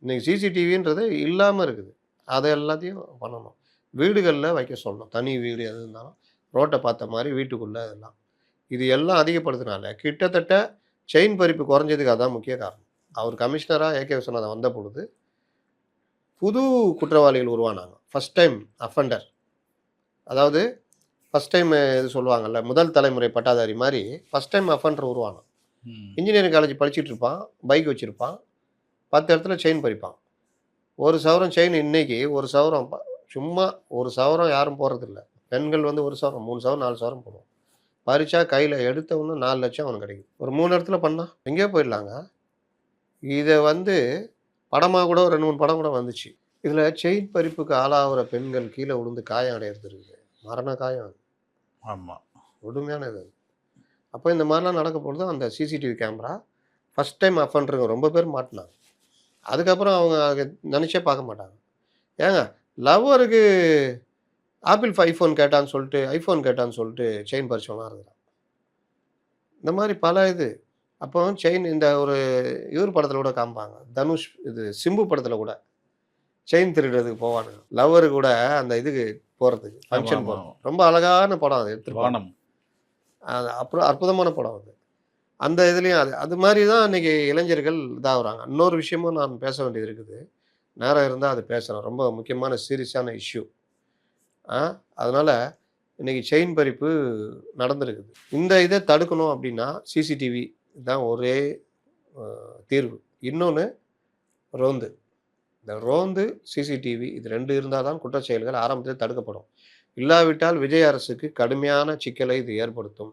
இன்றைக்கி சிசிடிவின்றது இல்லாமல் இருக்குது. அதை எல்லாத்தையும் பண்ணணும். வீடுகளில் வைக்க சொல்லணும். தனி வீடு எது இருந்தாலும் ரோட்டை பார்த்த மாதிரி வீட்டுக்குள்ளே இதெல்லாம். இது எல்லாம் அதிகப்படுத்தினால கிட்டத்தட்ட செயின் பறிப்பு குறைஞ்சதுக்கு அதான் முக்கிய காரணம். அவர் கமிஷனராக ஏகே விஸ்வநாதன் வந்த பொழுது புது குற்றவாளிகள் உருவானாங்க. ஃபஸ்ட் டைம் அஃபெண்டர், அதாவது ஃபஸ்ட் டைம் இது சொல்லுவாங்கள்ல, முதல் தலைமுறை பட்டாதாரி மாதிரி ஃபஸ்ட் டைம் அஃபெண்டர் உருவானான். இன்ஜினியரிங் காலேஜ் படிச்சுட்டு இருப்பான், பைக் வச்சுருப்பான், 10 இடத்துல செயின் பறிப்பான். 1 சவரம் செயின் இன்னைக்கு 1 சவரம் சும்மா 1 சவரம் யாரும் போடுறதில்ல. பெண்கள் வந்து 1 சவரம் 3 சவரம் 4 சவரம் போடுவோம். பறிச்சா கையில் எடுத்தவொன்னு 4 லட்சம் அவனுக்கு கிடைக்குது. ஒரு 3 இடத்துல பண்ணால் எங்கேயோ போயிடலாங்க. இதை வந்து படமாக கூட 2-3 படம் கூட வந்துச்சு. இதில் செயின் பறிப்புக்கு ஆளாகிற பெண்கள் கீழே விழுந்து காயம் அடையிறது இருக்குது. மரண காயம். ஆமாம், கொடுமையான இது. அப்போ இந்த மாதிரிலாம் நடக்க பொழுது அந்த சிசிடிவி கேமரா ஃபஸ்ட் டைம் அஃபண்டருங்க ரொம்ப பேர் மாட்டினாங்க. அதுக்கப்புறம் அவங்க அத நெனச்சே பார்க்க மாட்டாங்க. ஏங்க லவ்வருக்கு ஆப்பிள் ஐஃபோன் கேட்டான்னு சொல்லிட்டு செயின் பறிச்சவன்லாம் இருக்கிறான். இந்த மாரி பல இது. அப்போ செயின் இந்த ஒரு இவர் படத்தில கூட காமிப்பாங்க. தனுஷ் இது சிம்பு படத்தில கூட செயின் திருடுறதுக்கு போவானுங்க. லவ்வர் கூட அந்த இதுக்கு போறதுக்கு, ஆமா, ஃபங்ஷன் ஆமா, போறதுக்கு. ஆமா. ரொம்ப அழகான படம் அது எடுத்திருப்பாங்க. வானம். அது அப்புறம் அற்புதமான படம் அது. அந்த இதுலயும் அது அது மாரி தான் இன்னைக்கு இளைஞர்கள் இதாகுறாங்க. இன்னொரு விஷயமும் நான் பேச வேண்டியது இருக்குது. நேரம் இருந்தா அது பேசலாம். ரொம்ப முக்கியமான சீரியஸான இஷ்யூ. ஆ அதனால இன்னைக்கு செயின் பறிப்பு நடந்திருக்குது. இந்த இத தடுக்கணும் அப்டின்னா, சிசிடிவி தான் ஒரே அ தீர்வு. இன்னொன்னு ரோந்து. இந்த ரோந்து, சிசிடிவி இது 2 இருந்தா தான் குற்றச் செயல்கள் ஆரம்பத்திலே தடுக்கப்படும். இல்லாவிட்டால் விஜய் அரசுக்கு கடுமையான சிக்கலை இது ஏற்படுத்தும்.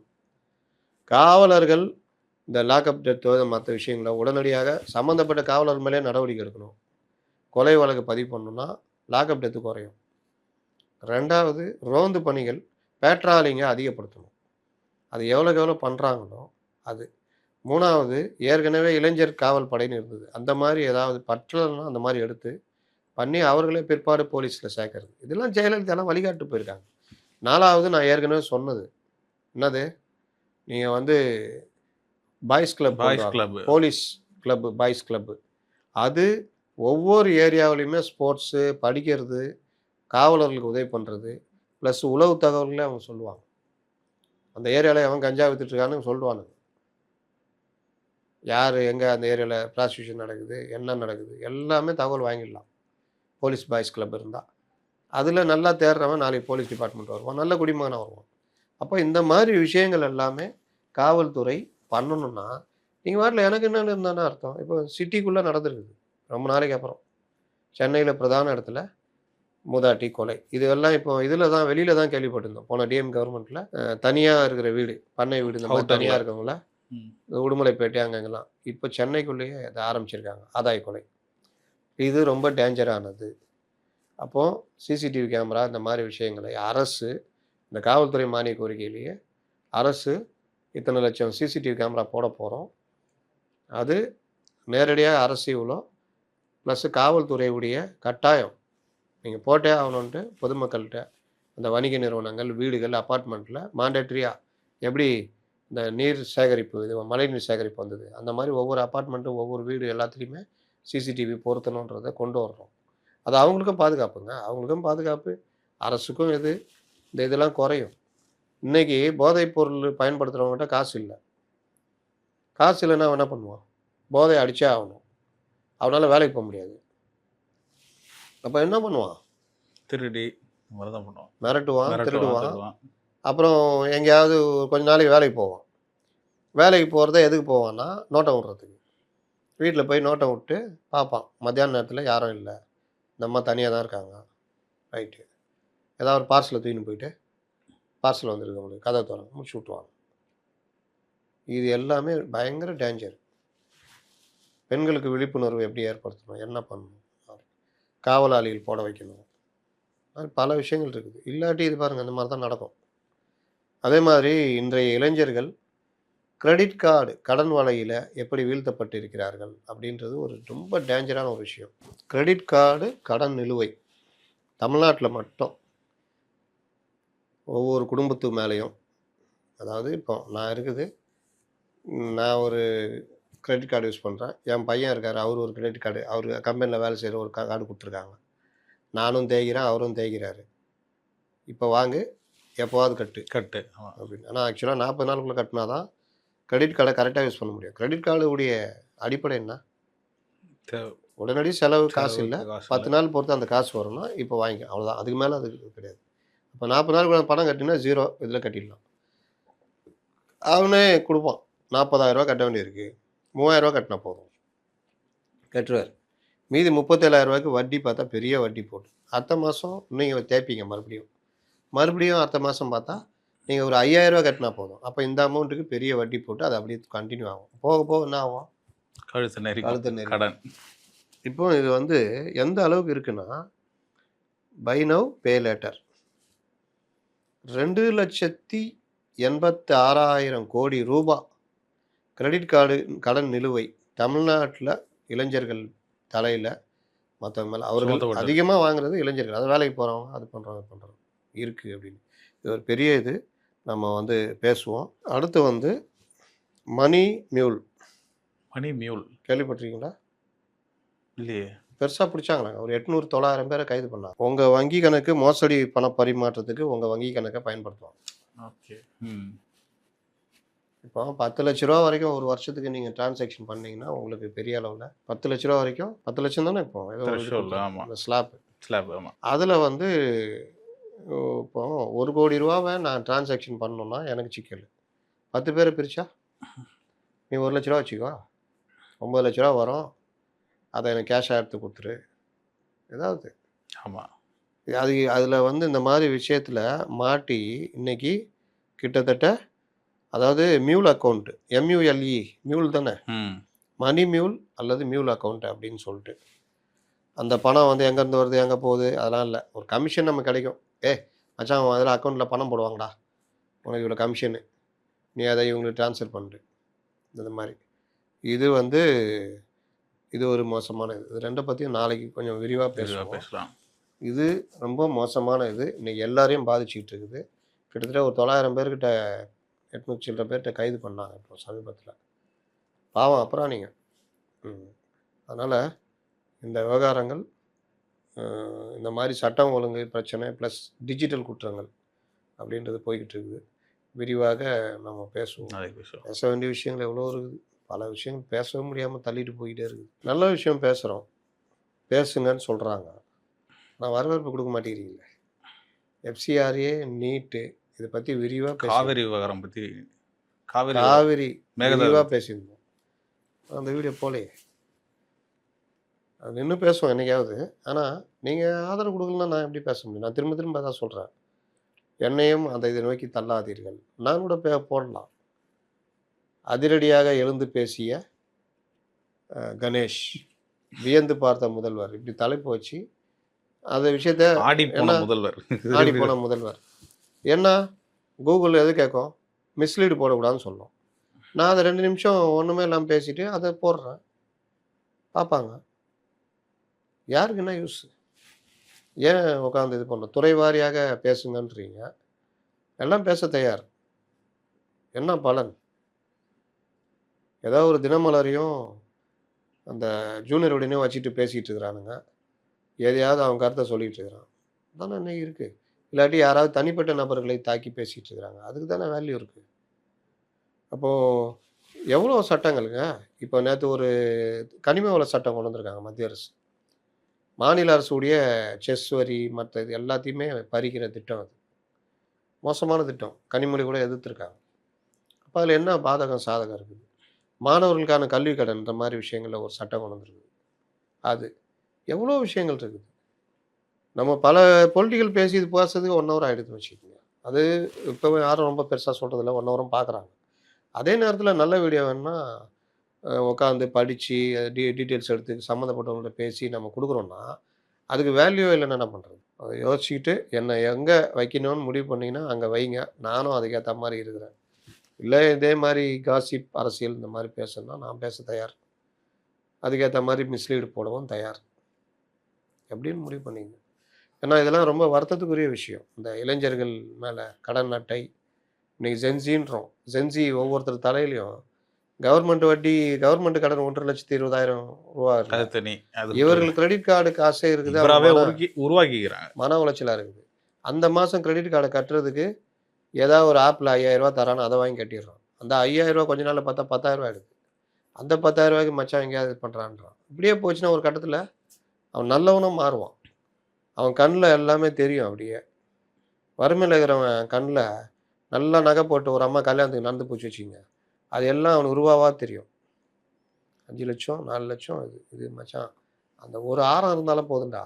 காவலர்கள் இந்த லாக்அப் டெத்தோ மத்த விஷயங்கள உடனடியாக சம்மந்தப்பட்ட காவலர் மேலயே நடவடிக்கை எடுக்கணும். கொலை வழக்கு பதிவு பண்ணணும்னா, லாக்அப் டெத் குறையும். 2வது ரோந்து பணிகள், பேட்ராலிங்க அதிகப்படுத்தணும். அது எவ்வளோக்கு எவ்வளோ பண்றாங்களோ அது. 3வது ஏற்கனவே இளைஞர் காவல் படைன்னு இருந்தது. அந்த மாரி ஏதாவது பற்றலன்னா அந்த மாரி எடுத்து பண்ணி அவர்களே பிற்பாடு போலீஸ்ல சேர்க்கறது. இதெல்லாம் ஜெயலலிதாலாம் வழிகாட்டு போயிருக்காங்க. 4வது நான் ஏற்கனவே சொன்னது. என்னது? நீங்க வந்து பாய்ஸ் கிளப் கொண்டு பாய்ஸ் வாங்க. Club. Police club, boys club. அது ஒவ்வொரு ஏரியாவிலயுமே ஸ்போர்ட்ஸு, படிக்கிறது, காவலர்களுக்கு உதவி பண்றது, பிளஸ் உளவு தகவல்கள அவங்க சொல்லுவாங்க. அந்த ஏரியால எவன் கஞ்சா வித்துட்டு இருக்கான்னு சொல்லுவானுங்க. யாரு எங்க அந்த ஏரியால ப்ராஸ்டியூஷன் நடக்குது, என்ன நடக்குது, எல்லாமே தகவல் வாங்கிடலாம். போலீஸ் பாய்ஸ் கிளப் இருந்தா. அதுல நல்லா தேடுறவன் நாளைக்கு போலீஸ் டிபார்ட்மெண்ட் வருவான். நல்ல குடிமகனா வருவான். அப்ப இந்த மாரி விஷயங்கள் எல்லாமே காவல்துறை பண்ணணும்னா, நீங்க பாட்டுல எனக்கு என்னன்னு இருந்தானே அர்த்தம். இப்போ சிட்டிக்குள்ள நடந்திருக்குது. ரொம்ப நாளைக்கு அப்புறம். சென்னையில பிரதான இடத்துல மூதாட்டி கொலை. இதெல்லாம் இப்போ இதில தான் வெளியில தான் கேள்விப்பட்டிருந்தோம். போன டிஎம் கவர்மெண்ட்ல தனியா இருக்கிற வீடு, பண்ணை வீடு இந்த மாரி அவுட்டர்ல. தனியா இருக்கவங்கள ம். உடுமலைப்பேட்டை அங்கங்கலாம். இப்போ சென்னைக்குள்ளேயே இத ஆரம்பிச்சிருக்காங்க. ஆதாய கொலை. இது ரொம்ப டேஞ்சரானது. அப்போ சிசிடிவி கேமரா இந்த மாரி விஷயங்களை அரசு இந்த காவல்துறை மானிய கோரிக்கையிலேயே அரசு இத்தனை லட்சம் சிசிடிவி கேமரா போட போறோம். அது நேரடியா அரசு இவ்வளோ ப்ளஸ் காவல்துறையுடைய கட்டாயம். நீங்க போட்டே ஆகணுன்ட்டு பொதுமக்கள்ட்ட, அந்த வணிக நிறுவனங்கள், வீடுகள், அபார்ட்மெண்ட்ல மாண்டேட்டரியா எப்படி இந்த நீர் சேகரிப்பு இது மழைநீர் சேகரிப்பு வந்தது. அந்த மாரி ஒவ்வொரு அபார்ட்மெண்ட்டும், ஒவ்வொரு வீடு எல்லாத்துலயுமே சிசிடிவி பொருத்தணுன்றத கொண்டு வரணும். அது அவங்களுக்கும் பாதுகாப்புங்க. அவங்களுக்கும் பாதுகாப்பு, அரசுக்கும் இது. இந்த இதெல்லாம் குறையும். இன்னைக்கு போதைப் பொருள் பயன்படுத்துறவங்ககிட்ட காசு இல்ல. காசு இல்லன்னா அவன் என்ன பண்ணுவான்? போதைய அடிச்சே ஆகணும். அவனால வேலைக்கு போ முடியாது. அப்ப என்ன பண்ணுவான்? திருடி இந்த மாரி தான் பண்ணுவான். மிரட்டுவான், மிரட்டுவான், திருடுவான். திருடுவான். அப்புறம் எங்கேயாவது கொஞ்ச நாளைக்கு வேலைக்கு போவான். வேலைக்கு போறத எதுக்கு போவான்னா, நோட்டம் விடுறதுக்கு. வீட்ல போய் நோட்டம் விட்டு பார்ப்பான். மத்தியான நேரத்தில யாரும் இல்ல. இந்த அம்மா தனியா தான் இருக்காங்க. ரைட்டு. ஏதாவது ஒரு பார்சல தூக்கின்னு போயிட்டு, பார்சல் வந்திருக்கு உங்களுக்கு. கதவ தொறங்க. முடிச்சு விட்டுருவாங்க. இது எல்லாமே பயங்கர டேஞ்சர். பெண்களுக்கு விழிப்புணர்வு எப்படி ஏற்படுத்தணும்? என்ன பண்ணணும்? காவலாளிகள் போட வைக்கணும். அது பல விஷயங்கள் இருக்குது. இல்லாட்டி இது பாருங்க இந்த மாரி தான் நடக்கும். அதே மாதிரி இன்றைய இளைஞர்கள் கிரெடிட் கார்டு கடன் வலையில எப்படி வீழ்த்தப்பட்டிருக்கிறார்கள் அப்படின்றது ஒரு ரொம்ப டேஞ்சரான ஒரு விஷயம். கிரெடிட் கார்டு கடன் நிலுவை தமிழ்நாட்டில மட்டும் ஒவ்வொரு குடும்பத்து மேலேயும் அதாவது இப்போ நான் ஒரு கிரெடிட் கார்டு யூஸ் பண்ணுறேன். என் பையன் இருக்காரு. அவரு ஒரு கிரெடிட் கார்டு அவர் கம்பெனியில் வேலை செய்கிற ஒரு கார்டு கொடுத்துருக்காங்க. நானும் தேய்கிறேன், அவரும் தேய்கிறாரு. இப்போ வாங்கு, எப்போவாவது கட்டு கட்டு. ஆமா. அப்படின்னு. ஆனால் ஆக்சுவலாக 40 நாளுக்குள்ள கட்டினா தான் கிரெடிட் கார்டை கரெக்டாக யூஸ் பண்ண முடியும். கிரெடிட் கார்டு உடைய அடிப்படை என்ன? தேவ உடனடி செலவு காசு இல்ல. செலவுக்கு காசு 10 இல்ல. நாள் பொறுத்து அந்த காசு வரும்னா, இப்போ வாங்கிக்க. அவ்வளோதான். அதுக்கு மேல அது கிடையாது. அப்போ 40 நாளுக்குள்ள பணம் கட்டினா 0 இதில கட்டிடலாம். அவனே குடுப்பான். ரூ. 40,000 கட்ட வேண்டியிருக்கு. ரூ. 3000 கட்டினா போதும். கட்டுவாரு. மீதி ரூ. 37,000க்கு வட்டி பார்த்தா பெரிய வட்டி போட்டு. அடுத்த மாசம் நீங்க தேய்ப்பீங்க மறுபடியும். மறுபடியும் அடுத்த மாசம் பார்த்தா, நீங்க ஒரு ரூ. 5,000 கட்டினா போதும். அப்ப இந்த அமௌண்ட்டுக்கு பெரிய வட்டி போட்டு அது அப்படியே கன்டின்யூ ஆகும். போக போக என்ன ஆகும்? கழுத்து நெரிக்கும். கழுத்து நெரிக்கும். கடன். இப்போ இது வந்து எந்த அளவுக்கு இருக்குன்னா, பை நவ் பே லேட்டர். 2,00,000 86,000 கோடி ரூபாய் கிரெடிட் கார்டு கடன் நிலுவை தமிழ்நாட்டில் இளைஞர்கள் தலையில் மற்றவங்க மேலே அவர்கள் சுமத்தப்பட்டது. அதிகமாக வாங்குறது இளைஞர்கள். அது வேலைக்கு போகிறவங்க அது பண்ணுறோம் இருக்குது அப்படின்னு. இது ஒரு பெரிய இது நம்ம வந்து பேசுவோம். அடுத்து வந்து மணி மியூல் மணி மியூல் கேள்விப்பட்டிருக்கீங்களா? இல்லையே. பெருசாக பிடிச்சாங்களாங்க. ஒரு 800-900 பேரை கைது பண்ணாங்க. உங்கள் வங்கி கணக்கு மோசடி பண பரிமாற்றத்துக்கு உங்கள் வங்கி கணக்கை பயன்படுத்துவாங்க. ஓகே. இப்போ 10 லட்ச ரூபா வரைக்கும் ஒரு வருஷத்துக்கு நீங்கள் டிரான்சாக்ஷன் பண்ணீங்கன்னா உங்களுக்கு பெரிய அளவில் 10 லட்ச ரூபா வரைக்கும் 10 லட்சம் தானே இப்போ ஏதோ ஒரு இது Threshold, கொடுத்தாங்க. ஆமா. அந்த ஸ்லாப் ஸ்லாப். ஆமாம். அதில் வந்து இப்போ 1 கோடி ரூபாவை நான் டிரான்சாக்ஷன் பண்ணணும்னா எனக்கு சிக்கல். 10 பேரை பிரித்தா நீ 1 லட்ச ரூபா வச்சுக்கோ, 9 லட்ச ரூபா வரும், அதை எனக்கு கேஷாக எடுத்து கொடுத்துரு ஏதாவது. ஆமாம். அதில் வந்து இந்த மாதிரி விஷயத்தில் மாட்டி இன்னைக்கு கிட்டத்தட்ட அதாவது மியூல் அக்கௌண்ட் MULE மியூல் தானே, மணி மியூல் அல்லது மியூல் அக்கௌண்ட் அப்படின்னு சொல்லிட்டு அந்த பணம் வந்து எங்கேருந்து வருது எங்கே போகுது அதெல்லாம் இல்லை. ஒரு கமிஷன் நமக்கு கிடைக்கும். மச்சான் அதில் அக்கௌண்ட்டில் பணம் போடுவாங்கடா, உனக்கு இவ்வளோ கமிஷனு, நீ அதை இவங்களுக்கு ட்ரான்ஸ்ஃபர் பண்ணு இந்த மாதிரி. இது வந்து இது ஒரு மோசமான இது. இது ரெண்டை பற்றியும் நாளைக்கு கொஞ்சம் விரிவாக பேசலாம். இது ரொம்ப மோசமான இது. இன்றைக்கி எல்லாரையும் பாதிச்சுக்கிட்டு இருக்குது. கிட்டத்தட்ட ஒரு 900 பேர்கிட்ட 800 சில்லற பேர்கிட்ட கைது பண்ணாங்க இப்போ சமீபத்தில். பாவம் அப்புறம் நீங்கள். அதனால் இந்த விவகாரங்கள் இந்த மாதிரி சட்டம் ஒழுங்கு பிரச்சனை ப்ளஸ் டிஜிட்டல் குற்றங்கள் அப்படின்றது போய்கிட்டு இருக்குது. விரிவாக நம்ம பேசுவோம். பேச வேண்டிய விஷயங்கள் எவ்வளோ இருக்குது. பல விஷயங்கள் பேசவே முடியாமல் தள்ளிட்டு போய்கிட்டே இருக்குது. நல்ல விஷயம் பேசுகிறோம், பேசுங்கன்னு சொல்கிறாங்க. நான் வரவேற்பு கொடுக்க மாட்டேங்கிறீங்களே. FCRA நீட்டு இதை பற்றி விரிவாக காவிரி விவகாரம் பற்றி காவிரி விரிவாக பேசியிருந்தோம். அந்த வீடியோ போலே அது இன்னும் பேசுவோம் என்னைக்காவது. ஆனால் நீங்கள் ஆதரவு கொடுக்கலன்னா நான் எப்படி பேச முடியும்? நான் திரும்ப திரும்ப தான் சொல்கிறேன், என்னையும் அந்த இதை நோக்கி தள்ளாதீர்கள். நான் கூட போடலாம். அதிரடியாக எழுந்து பேசிய கணேஷ், வியந்து பார்த்த முதல்வர், இப்படி தலைப்பு வச்சு அந்த விஷயத்த ஆடி போன முதல்வர் என்ன கூகுள் எது கேட்கும், மிஸ்லீடு போடக்கூடாதுன்னு சொல்லும். நான் அதை 2 நிமிஷம் ஒன்றுமே இல்லாமல் பேசிட்டு அதை போடுறேன், பார்ப்பாங்க. யாருக்கு என்ன யூஸ்? ஏன் உட்காந்து இது பண்ணணும்? துறை வாரியாக பேசுங்கன்றீங்க, எல்லாம் பேச தயார். என்ன பலன்? ஏதாவது ஒரு தினமலரையும் அந்த ஜூனியர் உடனே வச்சுட்டு பேசிகிட்டு இருக்கிறானுங்க. எதையாவது அவன் கருத்தை சொல்லிகிட்டு இருக்கிறான் தானே இன்னைக்கு இருக்குது. இல்லாட்டி யாராவது தனிப்பட்ட நபர்களை தாக்கி பேசிகிட்டு இருக்கிறாங்க, அதுக்கு தானே வேல்யூ இருக்குது. அப்போது எவ்வளோ சட்டங்களுங்க. இப்போ நேற்று ஒரு கனிம வள சட்டம் கொண்டு வந்திருக்காங்க மத்திய அரசு. மாநில அரசுடைய செஸ் வரி மற்ற இது எல்லாத்தையுமே பறிக்கிற திட்டம். அது மோசமான திட்டம். கனிமொழி கூட எதிர்த்துருக்காங்க. அப்போ அதில் என்ன பாதகம் சாதகம் இருக்குது? மாணவர்களுக்கான கல்வி கடன் இந்த மாதிரி விஷயங்களில் ஒரு சட்டம் கொண்டு வந்துருக்குது. அது எவ்வளோ விஷயங்கள் இருக்குது. நம்ம பல பொலிட்டிக்கல் பேசி இது பேசுறதுக்கு 1 ஹவர் ஆகிடுது வச்சுக்கோங்க. அது இப்போ யாரும் ரொம்ப பெருசாக சொல்கிறதில்ல, 1 ஹவரும் பார்க்குறாங்க. அதே நேரத்தில் நல்ல வீடியோ வேணுன்னா உட்காந்து படித்து டீட்டெயில்ஸ் எடுத்து சம்மந்தப்பட்டவங்கள்ட்ட பேசி நம்ம கொடுக்குறோன்னா அதுக்கு வேல்யூ இல்லைன்னு என்ன பண்ணுறது? அதை யோசிச்சுக்கிட்டு என்னை எங்கே வைக்கணும்னு முடிவு பண்ணிங்கன்னா அங்கே வைங்க. நானும் அதுக்கேற்ற மாதிரி இருக்கிறேன். இல்லை இதே மாதிரி காசிப் அரசியல் இந்த மாதிரி பேசணுன்னா நான் பேச தயார். அதுக்கேற்ற மாதிரி மிஸ்லீடு போடவும் தயார். எப்படின்னு முடிவு பண்ணிங்க. ஏன்னா இதெல்லாம் ரொம்ப வருத்தத்துக்குரிய விஷயம். இந்த இளைஞர்கள் மேலே கடன் அட்டை இன்றைக்கி ஜென்சின்றோம். ஜென்சி ஒவ்வொருத்தர் தலையிலையும் கவர்மெண்ட் வட்டி, கவர்மெண்ட் கடன் 1,20,000 ரூபா இருக்குது. இவர்கள் கிரெடிட் கார்டு காசே இருக்குது, உருவாக்கிக்கிறாங்க. மன உளைச்சலாக இருக்குது. அந்த மாதம் கிரெடிட் கார்டை கட்டுறதுக்கு ஏதாவது ஒரு ஆப்பில் 5,000 ரூபா தரான்னு அதை வாங்கி கட்டிடுறான். அந்த 5,000 ரூபா கொஞ்ச நாளில் பார்த்தா 10,000 ரூபா எடுக்குது. அந்த 10,000 ரூபாய்க்கு மச்சான் எங்கேயாவது பண்ணுறான்றான். இப்படியே போச்சுன்னா ஒரு கட்டத்தில் அவன் நல்லவனும் மாறுவான். அவன் கண்ணில் எல்லாமே தெரியும். அப்படியே வறுமையில் இருக்கிறவன் கண்ணில் நல்லா நகை போட்டு ஒரு அம்மா கல்யாணத்துக்கு நடந்து போச்சு வச்சுங்க, அது எல்லாம் அவனுக்கு ரூபாவாக தெரியும். 5 லட்சம் 4 லட்சம் இது மச்சான் அந்த ஒரு ஆரம் இருந்தாலும் போதுண்டா,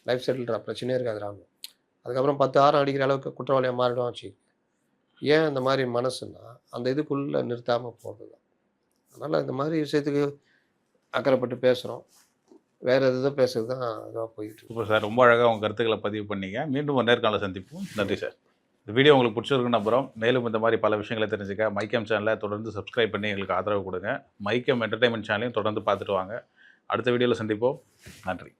லைஃப் செட்டில்டா, பிரச்சனையே இருக்காதுடான்னு. அதுக்கப்புறம் 10 ஆரம் அடிக்கிற அளவுக்கு குற்றவாளியாக மாறிடும் வச்சு. ஏன் இந்த மாதிரி மனசுன்னா அந்த இதுக்குள்ளே நிறுத்தாமல் போகிறது தான். அதனால் இந்த மாதிரி விஷயத்துக்கு அக்கறைப்பட்டு பேசுகிறோம். வேறு எதோ பேசுறது தான் இதாக போயிட்டு. இப்போ சார் ரொம்ப அழகாக உங்கள் கருத்துக்களை பதிவு பண்ணிங்க. மீண்டும் ஒரு நேர்காணலை சந்திப்போம். நன்றி சார். இந்த வீடியோ உங்களுக்கு பிடிச்சிருக்குன்னு நம்புகிறோம். மேலும் இந்த மாதிரி பல விஷயங்களை தெரிஞ்சுக்க மைக்கம் சேனலை தொடர்ந்து சப்ஸ்கிரைப் பண்ணி எங்களுக்கு ஆதரவு கொடுங்க. மைக்கம் என்டர்டைன்மெண்ட் சேனலையும் தொடர்ந்து பார்த்துட்டு வாங்க. அடுத்த வீடியோவில் சந்திப்போம். நன்றி.